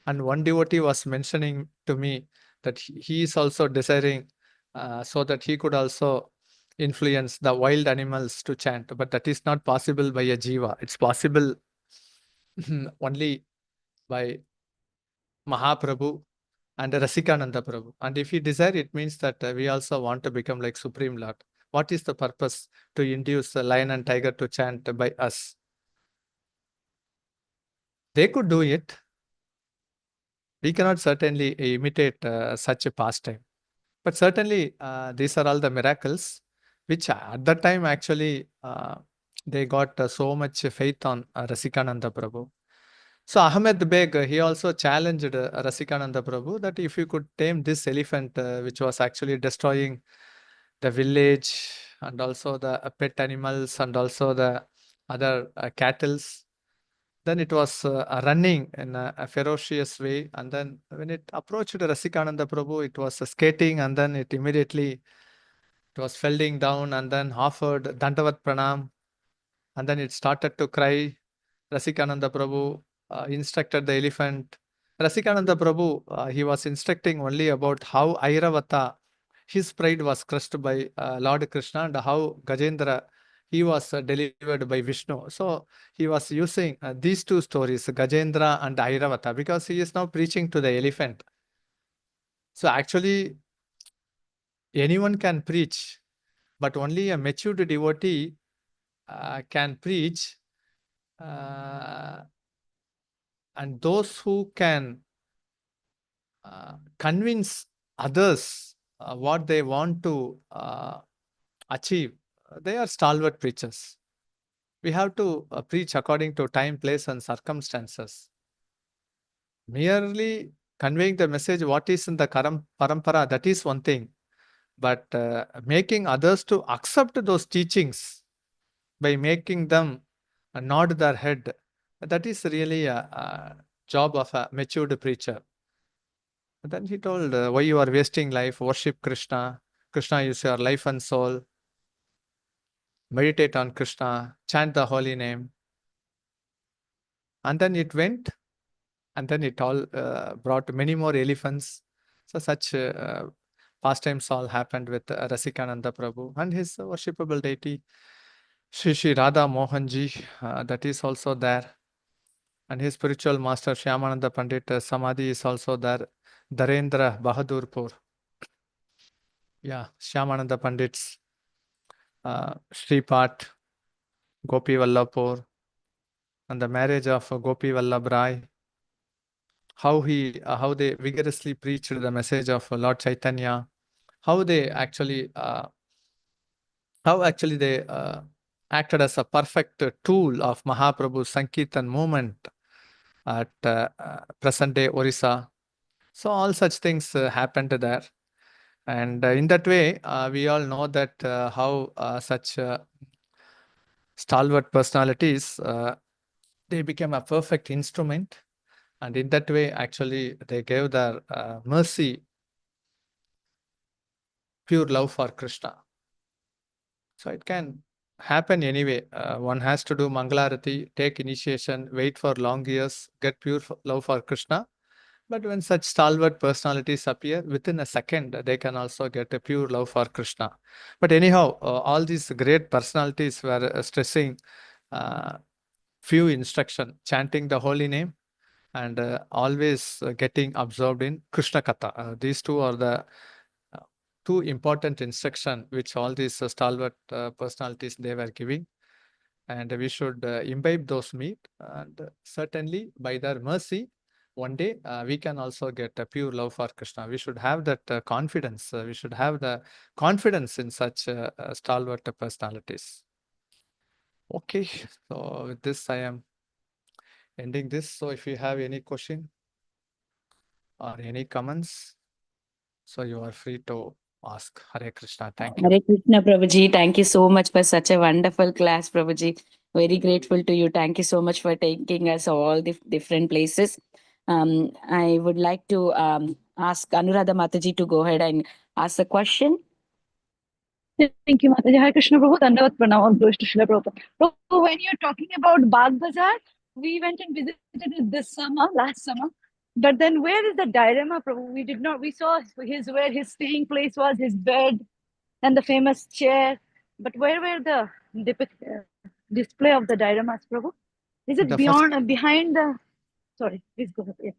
And one devotee was mentioning to me that he is also desiring so that he could also influence the wild animals to chant. But that is not possible by a jiva. It's possible only by Mahaprabhu and Rasikananda Prabhu. And if we desire, it means that we also want to become like Supreme Lord. What is the purpose to induce a lion and tiger to chant by us? They could do it. We cannot certainly imitate such a pastime. But certainly, these are all the miracles which at that time actually they got so much faith on Rasikananda Prabhu. So Ahmed Beg, he also challenged Rasikananda Prabhu that if you could tame this elephant, which was actually destroying the village and also the pet animals and also the other cattles, then it was running in a ferocious way. And then when it approached Rasikananda Prabhu, it was skating, and then it immediately it was falling down and then offered Dandavat Pranam, and then it started to cry. Rasikananda Prabhu instructed the elephant. Rasikananda Prabhu, he was instructing only about how Airavata, his pride was crushed by Lord Krishna, and how Gajendra, he was delivered by Vishnu. So he was using these two stories, Gajendra and Airavata, because he is now preaching to the elephant. So actually, anyone can preach, but only a matured devotee can preach. And those who can convince others what they want to achieve, they are stalwart preachers. We have to preach according to time, place, and circumstances. Merely conveying the message, what is in the parampara, that is one thing. But making others to accept those teachings by making them nod their head, that is really a job of a matured preacher. And then he told, why you are wasting life, worship Krishna. Krishna is your life and soul. Meditate on Krishna, chant the holy name. And then it went, and then it all brought many more elephants. So such pastimes all happened with Rasikananda Prabhu and his worshipable deity, Shri Radha Mohanji, that is also there. And his spiritual master, Shyamananda Pandit Samadhi is also there. Darendra Bahadurpur. Yeah, Shyamananda Pandit's Sripat, Gopi Vallabhpur, and the marriage of Gopi Vallabh Rai. How they vigorously preached the message of Lord Chaitanya. How they actually they acted as a perfect tool of Mahaprabhu's Sankirtan movement at present day Orissa. So all such things happened there. And in that way, we all know that how such stalwart personalities, they became a perfect instrument. And in that way, actually, they gave their mercy, pure love for Krishna. So it can happen anyway. One has to do Mangalarati, take initiation, wait for long years, get pure love for Krishna. But when such stalwart personalities appear, within a second, they can also get a pure love for Krishna. But anyhow, all these great personalities were stressing few instruction, chanting the holy name, and always getting absorbed in Krishna Katha. These two are the two important instruction which all these stalwart personalities they were giving. And we should imbibe those meat, and certainly by their mercy, one day we can also get a pure love for Krishna. We should have that confidence. We should have the confidence in such stalwart personalities. Okay, so with this I am ending this. So if you have any question or any comments, so you are free to ask. Hare Krishna. Thank you. Hare Krishna, Prabhuji. Thank you so much for such a wonderful class, Prabhuji. Very grateful to you. Thank you so much for taking us all the different places. I would like to ask Anuradha Mataji to go ahead and ask a question. Thank you, Mataji. Hare Krishna Prabhu. Dandavat Pranam. All glories to Srila Prabhupada. Prabhu, when you're talking about Bagh Bazaar, we went and visited it this summer, last summer. But then where is the diorama, Prabhu? We did not. We saw where his staying place was, his bed, and the famous chair. But where were the display of the dioramas, Prabhu? Is it beyond, behind the? Sorry, please go ahead. Yeah.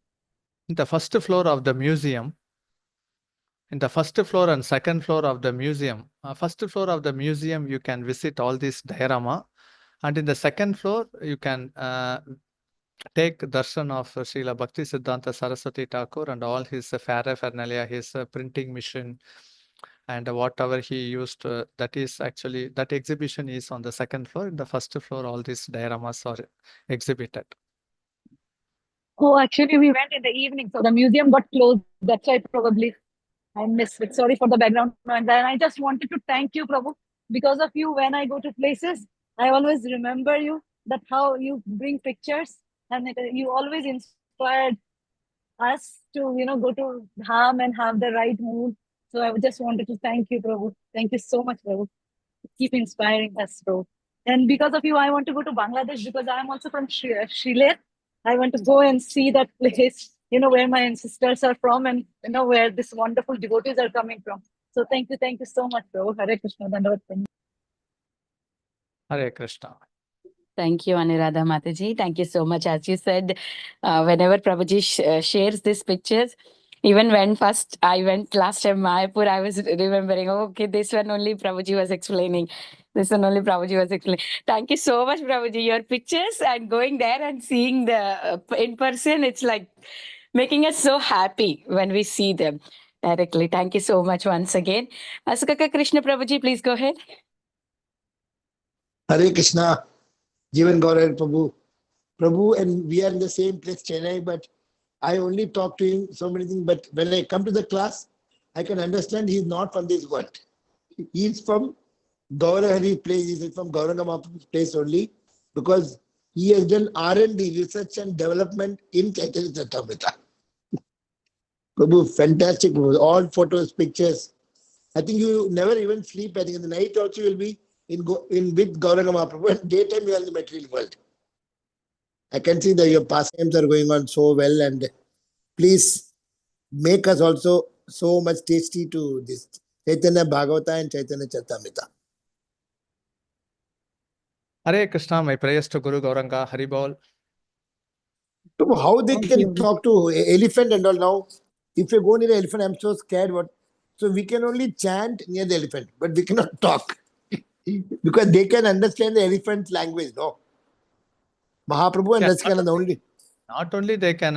In the first floor of the museum, in the first floor and second floor of the museum, first floor of the museum, you can visit all these diorama. And in the second floor, you can take darshan of Srila Bhakti Siddhanta Saraswati Thakur and all his paraphernalia, his printing machine, and whatever he used. That is actually, that exhibition is on the second floor. In the first floor, all these dioramas are exhibited. Oh, actually, we went in the evening, so the museum got closed. That's why probably I missed it. Sorry for the background noise. And I just wanted to thank you, Prabhu. Because of you, when I go to places, I always remember you, that how you bring pictures, and you always inspired us to, go to Dham and have the right mood. So I just wanted to thank you, Prabhu. Thank you so much, Prabhu. Keep inspiring us, Prabhu. And because of you, I want to go to Bangladesh, because I'm also from Shile. I want to go and see that place, where my ancestors are from, and where these wonderful devotees are coming from. So thank you so much, Prabhu. Hare Krishna. Dandavat. Hare Krishna. Thank you, Anuradha Mataji. Thank you so much. As you said, whenever Prabhuji shares these pictures, even when first I went last time Mayapur, I was remembering, okay, this one only Prabhuji was explaining. This one only Prabhuji was explaining. Thank you so much, Prabhuji. Your pictures and going there and seeing the in person, it's like making us so happy when we see them directly. Thank you so much once again. Asukaka Krishna Prabhuji, please go ahead. Hare Krishna, Jivana Gaurahari Prabhu. Prabhu, and we are in the same place, Chennai, but I only talk to him so many things. But when I come to the class, I can understand he's not from this world. He's from Gaurahari place. He's from Gauranga Mahaprabhu's place only, because he has done R&D, research and development in Chaitanya Charitamrita. Prabhu, fantastic. Prabhu. All photos, pictures. I think you never even sleep. I think in the night also you will be with Gauranga Mahaprabhu, and daytime you are in the material world. I can see that your pastimes are going on so well, and please make us also so much tasty to this Chaitanya Bhagavata and Chaitanya Charitamrita. Hare Krishna, my prayers to Guru Gauranga, Haribol. How they can talk to elephant and all now? If you go near the elephant, I'm so scared. So we can only chant near the elephant, but we cannot talk. Because they can understand the elephant's language, no? Mahaprabhu and Rasikanand only. Not only they can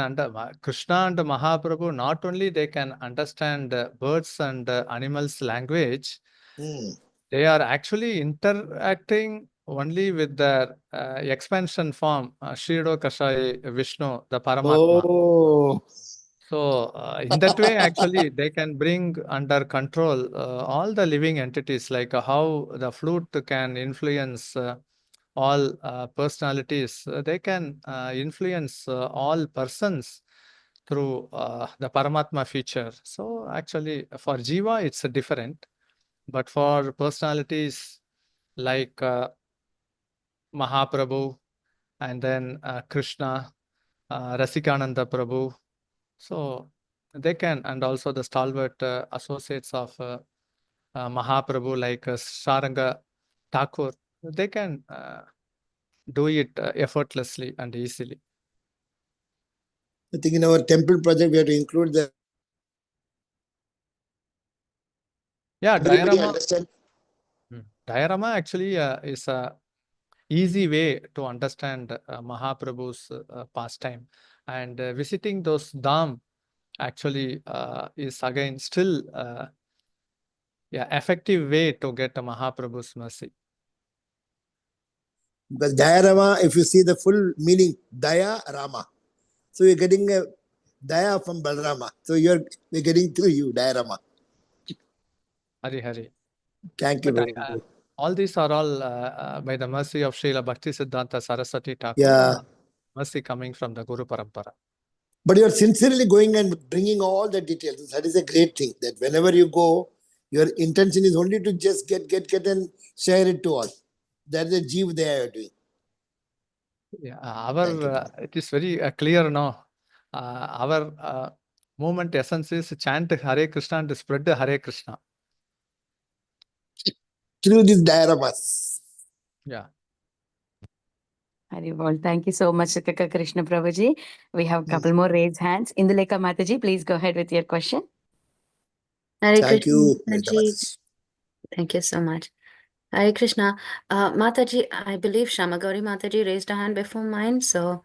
Krishna and Mahaprabhu, not only they can understand birds and animals' language, they are actually interacting only with their expansion form, Shrido Kashai Vishnu, the Paramatma. Oh. So in that way, actually, they can bring under control all the living entities, like how the flute can influence all personalities. They can influence all persons through the Paramatma feature. So actually, for Jiva, it's different. But for personalities like Mahaprabhu and then Krishna, Rasikananda Prabhu, so they can, and also the stalwart associates of Mahaprabhu like Saranga Thakur, they can do it effortlessly and easily. I think in our temple project we have to include the. Yeah, Everybody diorama. understand? Diorama actually is a easy way to understand Mahaprabhu's pastime, and visiting those dham actually is again still effective way to get a Mahaprabhu's mercy. Because Daya if you see the full meaning, Daya Rama. So you're getting a Daya from Balrama. So we're getting through you, Daya Rama. Hari Hari. Thank you, But Prabhu. all these are all by the mercy of Srila Bhakti Siddhanta Saraswati Thakur. Yeah. Mercy coming from the Guru Parampara. But you're sincerely going and bringing all the details. That is a great thing. That whenever you go, your intention is only to just get and share it to all. That's the Jeev they are doing. Yeah, it is very clear now. Our movement essence is chant Hare Krishna and spread Hare Krishna. Through these dioramas. Yeah. Haribol. Thank you so much, Kaka Krishna Prabhuji. We have a couple more raised hands. Induleka Mataji, please go ahead with your question. Hare Thank Krishna, you, Mataji. Thank you so much. Hare Krishna. Mataji, I believe Shamagauri Mataji raised a hand before mine, so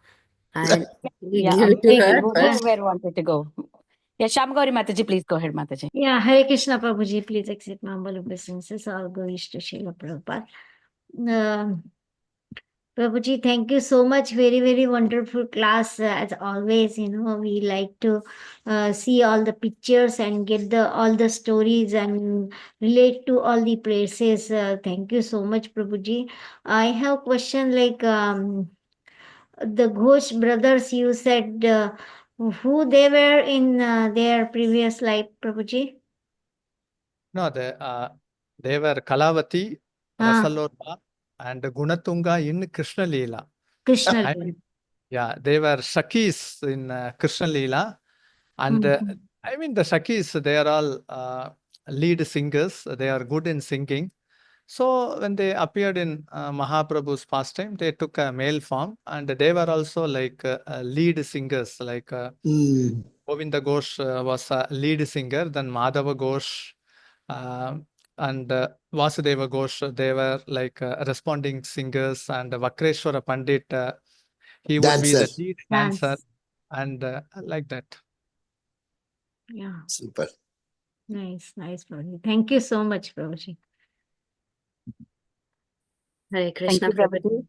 I give it to her first. Whoever wanted to go. Yeah, Shamagauri Mataji, please go ahead, Mataji. Yeah, Hare Krishna Prabhuji, please accept my humble obeisances. All glories to Srila Prabhupada. Prabhuji, thank you so much. Very, very wonderful class. As always, we like to see all the pictures and get all the stories and relate to all the places. Thank you so much, Prabhuji. I have a question like the Ghosh brothers, you said who they were in their previous life, Prabhuji? No, they were Kalavati, Rasalota, and Gunatunga in Krishna Leela. Krishna Leela. Yeah, they were Shakis in Krishna Leela. And I mean, the Shakis, they are all lead singers. They are good in singing. So when they appeared in Mahaprabhu's pastime, they took a male form, and they were also like lead singers. Like Govinda Ghosh was a lead singer, then Madhava Ghosh and Vasudeva Ghosh, they were like responding singers, and Vakreshwara Pandit, he would be the lead dancer, and like that. Yeah. Super. Nice, Prabhuji. Thank you so much, Prabhuji. Hare Krishna Prabhuji.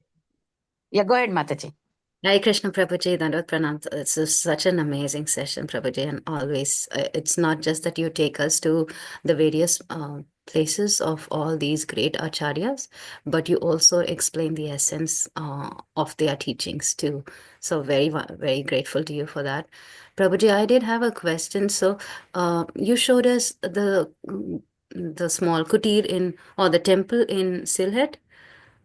Yeah, go ahead, Mataji. Hare Krishna Prabhuji, Dandot Pranam. This is such an amazing session, Prabhuji, and always, it's not just that you take us to the various places of all these great acharyas, but you also explain the essence of their teachings too. So very, very grateful to you for that. Prabhuji, I did have a question. So you showed us the small kutir or the temple in Sylhet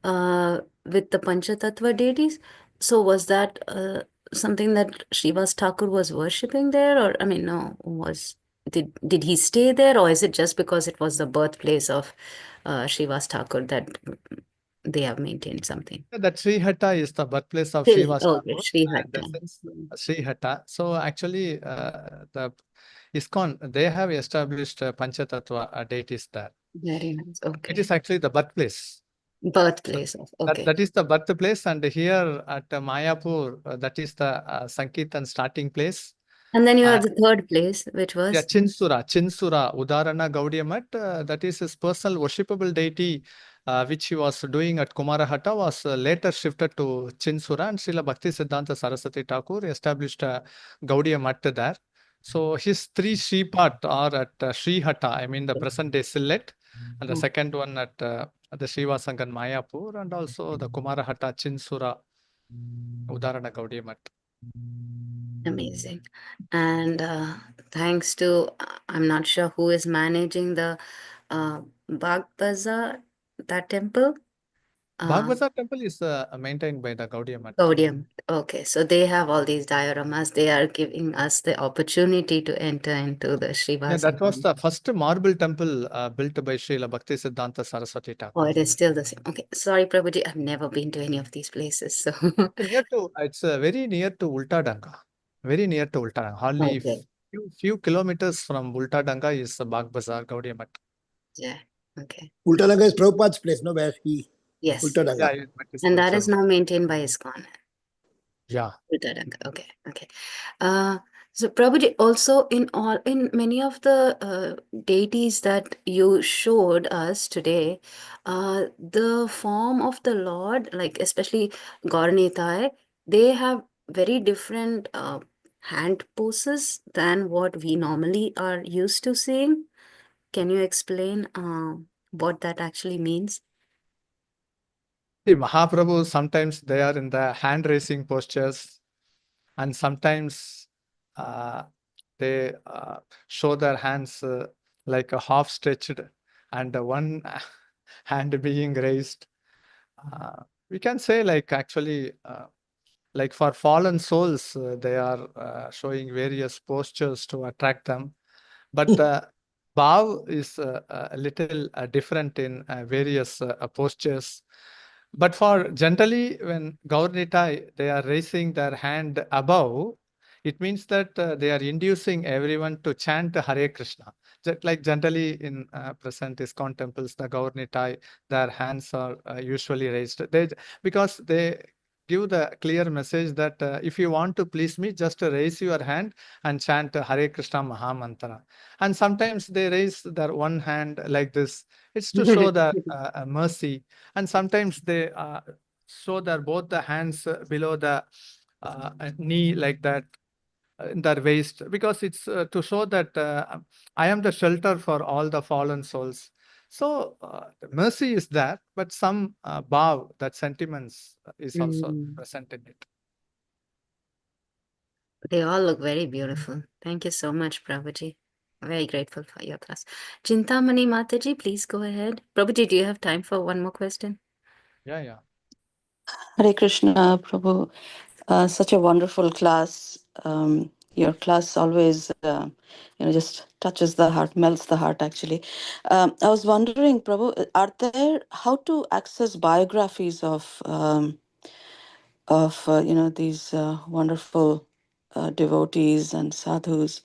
with the Panchatattva deities. So was that something that Srivas Thakur was worshipping there, or I mean, no, did he stay there, or is it just because it was the birthplace of Srivas Thakur that they have maintained something? That Srihatta is the birthplace of Srivas Thakur. Srihatta. So actually, the ISKCON, they have established Panchatattva deities there. Very nice. Okay. It is actually the birthplace. Birthplace of, okay. That is the birthplace, and here at Mayapur, that is the Sankirtan starting place. And then you have the third place, which was? Yeah, Chinsura, Udarana Gaudiya Math, that is his personal worshipable deity, which he was doing at Kumarahatta, was later shifted to Chinsura, and Srila Bhakti Siddhanta Saraswati Thakur established a Gaudiya Math there. So his three Sripat are at Srihata, I mean the present day Sillet, and the second one at the Srivasangan Mayapur, and also the Kumarahata Chinsura Udarana Gaudiya Mat. Amazing. And thanks to, I'm not sure who is managing the Bagh Bazaar, that temple. Bhagwata temple is maintained by the Gaudiya Mat. Gaudiya. Okay, so they have all these dioramas. They are giving us the opportunity to enter into the Srivas. Yeah, that was the first marble temple built by Srila Bhakti Siddhanta Saraswati Oh, Thakur. it is still the same. Okay, sorry, Prabhuji, I've never been to any of these places. So It's very near to Ulta Danga. Very near to Ulta Danga. Hardly okay. few kilometers from Ulta Danga is Bagh Bazaar, Gaudiya Mat. Yeah. Okay. Ultanaga is Prabhupada's place, no? Where he Yes. Ultanaga. Yeah, it is And that is spiritual. now maintained by ISKCON. Yeah. Okay. So Prabhuji, also in many of the deities that you showed us today, the form of the Lord, like especially Gauranitai, they have very different hand poses than what we normally are used to seeing. Can you explain what that actually means? See, Mahaprabhu, sometimes they are in the hand raising postures, and sometimes they show their hands like a half stretched and one hand being raised. We can say like actually like for fallen souls, they are showing various postures to attract them. But Bhav is a little different in various postures. But for generally, when Gaurnitai, they are raising their hand above, it means that they are inducing everyone to chant Hare Krishna. Just like generally in present ISKCON temples, the Gaurnitai, their hands are usually raised. Because they give the clear message that if you want to please me, just raise your hand and chant Hare Krishna Mahamantra. And sometimes they raise their one hand like this. It's to show their mercy. And sometimes they show their both the hands below the knee like that in their waist, because it's to show that I am the shelter for all the fallen souls. So the mercy is there, but some bhav, that sentiments is also present in it. They all look very beautiful. Thank you so much, Prabhuji. Very grateful for your class. Chintamani Mataji, please go ahead. Prabhuji, do you have time for one more question? Yeah. Hare Krishna, Prabhu. Such a wonderful class. Your class always, just touches the heart, melts the heart, actually. I was wondering, Prabhu, how to access biographies of these wonderful devotees and sadhus?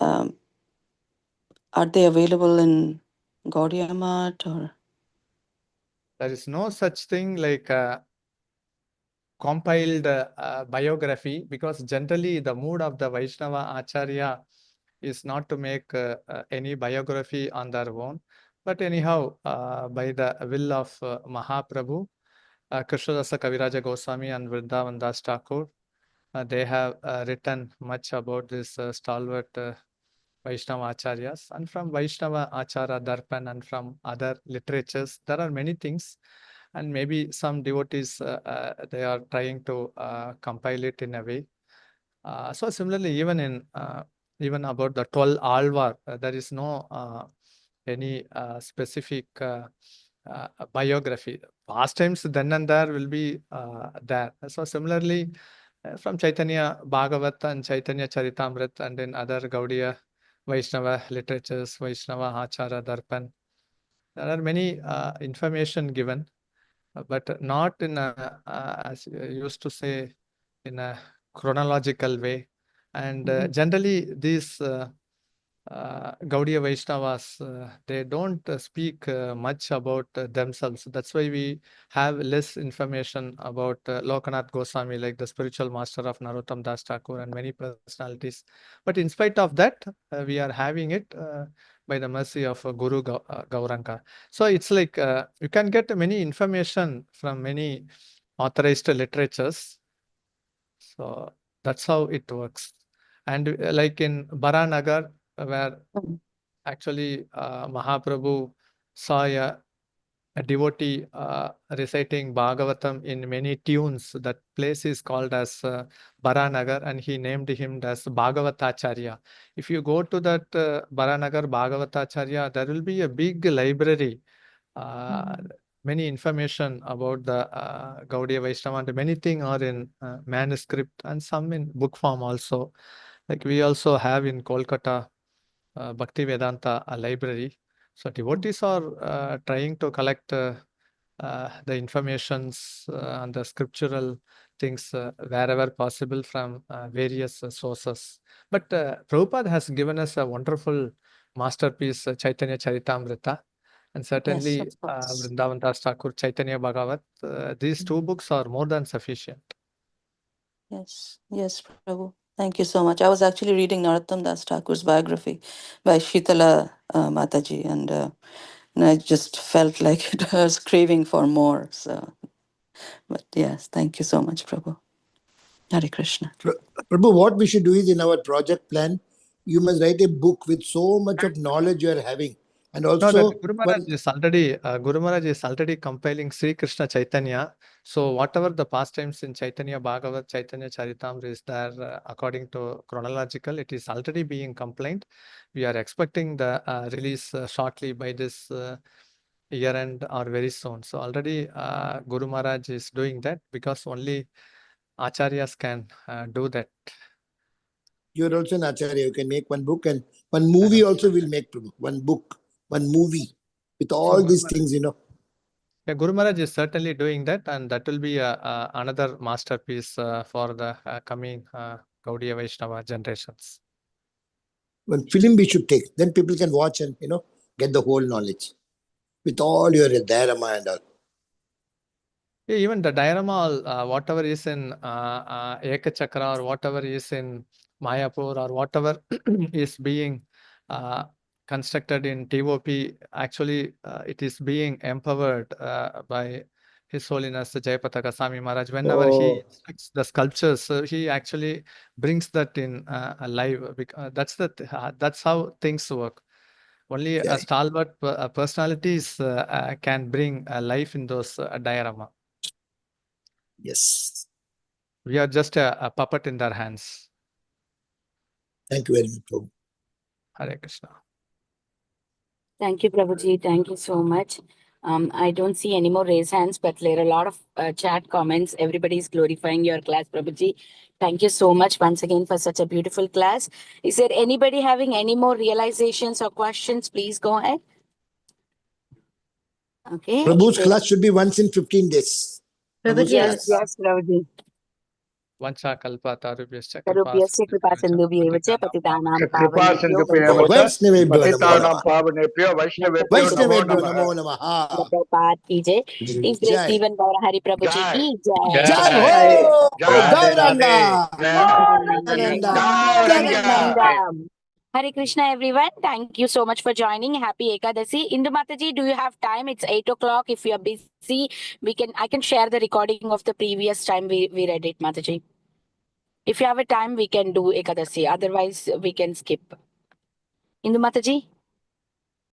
Are they available in Gaudiya Math or? There is no such thing like compiled biography, because generally the mood of the Vaishnava Acharya is not to make any biography on their own. But anyhow, by the will of Mahaprabhu, Krishnadasa Kaviraja Goswami and Vrindavan Das Thakur, they have written much about this stalwart Vaishnava Acharyas. And from Vaishnava Achara Darpan and from other literatures, there are many things. And maybe some devotees, they are trying to compile it in a way. So similarly, even about the 12 Alvar, there is no any specific biography. Past times, then and there will be there. So similarly, from Chaitanya Bhagavat and Chaitanya Charitamrit and in other Gaudiya Vaishnava literatures, Vaishnava Achara Darpan, there are many information given, but not in a, as you used to say, in a chronological way. And generally, these Gaudiya Vaishnavas, they don't speak much about themselves. That's why we have less information about Lokanath Goswami, like the spiritual master of Narottam Das Thakur and many personalities. But in spite of that, we are having it by the mercy of Guru Gauranga. So it's like you can get many information from many authorized literatures. So that's how it works. And like in Baranagar, where actually Mahaprabhu saw a devotee reciting Bhagavatam in many tunes. That place is called as Baranagar, and he named him as Bhagavatacharya. If you go to that Baranagar Bhagavatacharya, there will be a big library, many information about the Gaudiya Vaishnava, and many things are in manuscript and some in book form also. Like we also have in Kolkata Bhakti Vedanta a library. So devotees are trying to collect the informations and the scriptural things wherever possible from various sources. But Prabhupada has given us a wonderful masterpiece, Chaitanya Charitamrita, and certainly Yes, of course. Vrindavan Das Thakur, Chaitanya Bhagavat. These two books are more than sufficient. Yes, yes, Prabhu. Thank you so much. I was actually reading Narottam Das Thakur's biography by Shitala Mataji, and I just felt like it was craving for more. So, but yes, thank you so much, Prabhu. Hare Krishna. Prabhu, what we should do is in our project plan, you must write a book with so much of knowledge you are having. And No, also, that Guru Maharaj is already compiling Sri Krishna Chaitanya. So whatever the pastimes in Chaitanya Bhagavat, Chaitanya Charitamrita is there according to chronological, it is already being compiled. We are expecting the release shortly by this year end or very soon. So already Guru Maharaj is doing that because only Acharyas can do that. you're also an Acharya. You can make one book and one movie also will make, Prabhu. One book, one movie with all Guru these Maharaj- things, you know. Yeah, Guru Maharaj is certainly doing that, and that will be another masterpiece for the coming Gaudiya Vaishnava generations. One film we should take. Then people can watch and, you know, get the whole knowledge with all your diorama and all. Yeah, even the diorama, whatever is in Eka Chakra or whatever is in Mayapur or whatever is being constructed in TOP, actually it is being empowered by His Holiness Jayapataka Swami Maharaj. Whenever he instructs the sculptures, he actually brings that in alive. That's how things work. Only Yeah. a stalwart personalities can bring life in those diorama. Yes. We are just a puppet in their hands. Thank you very much, Prabhu. Hare Krishna. Thank you, Prabhuji. Thank you so much. I don't see any more raised hands, but there are a lot of chat comments. Everybody is glorifying your class, Prabhuji. Thank you so much once again for such a beautiful class. Is there anybody having any more realizations or questions? Please go ahead. Okay. Prabhu's class should be once in 15 days. Prabhu's Yes, class. yes, Prabhuji. Vancha kalpa tarubhyascha Sarubhyasya kripa sindhubhyeva patitanam Kripa pavanebhyo Sindhupeva Vaishnavebhyo namo Patitanam namaha. Pavanebhyo Vaishnavebhyo Namo Vaishnavebhyo Namaha. namo namaha. Prabhupada ki jai. Is there Jai. Jivana Gaurahari Prabhu ji Jai. ki jai. Jai Jai. Ho! Jai Radhe. Gauranga! Jai Gauranga! Gauranga. Hare Krishna, everyone. Thank you so much for joining. Happy Ekadasi. Indu Mataji, do you have time? It's 8 o'clock. If you are busy, I can share the recording of the previous time we read it, Mataji. If you have a time, we can do Ekadasi. Otherwise, we can skip. Indu Mataji?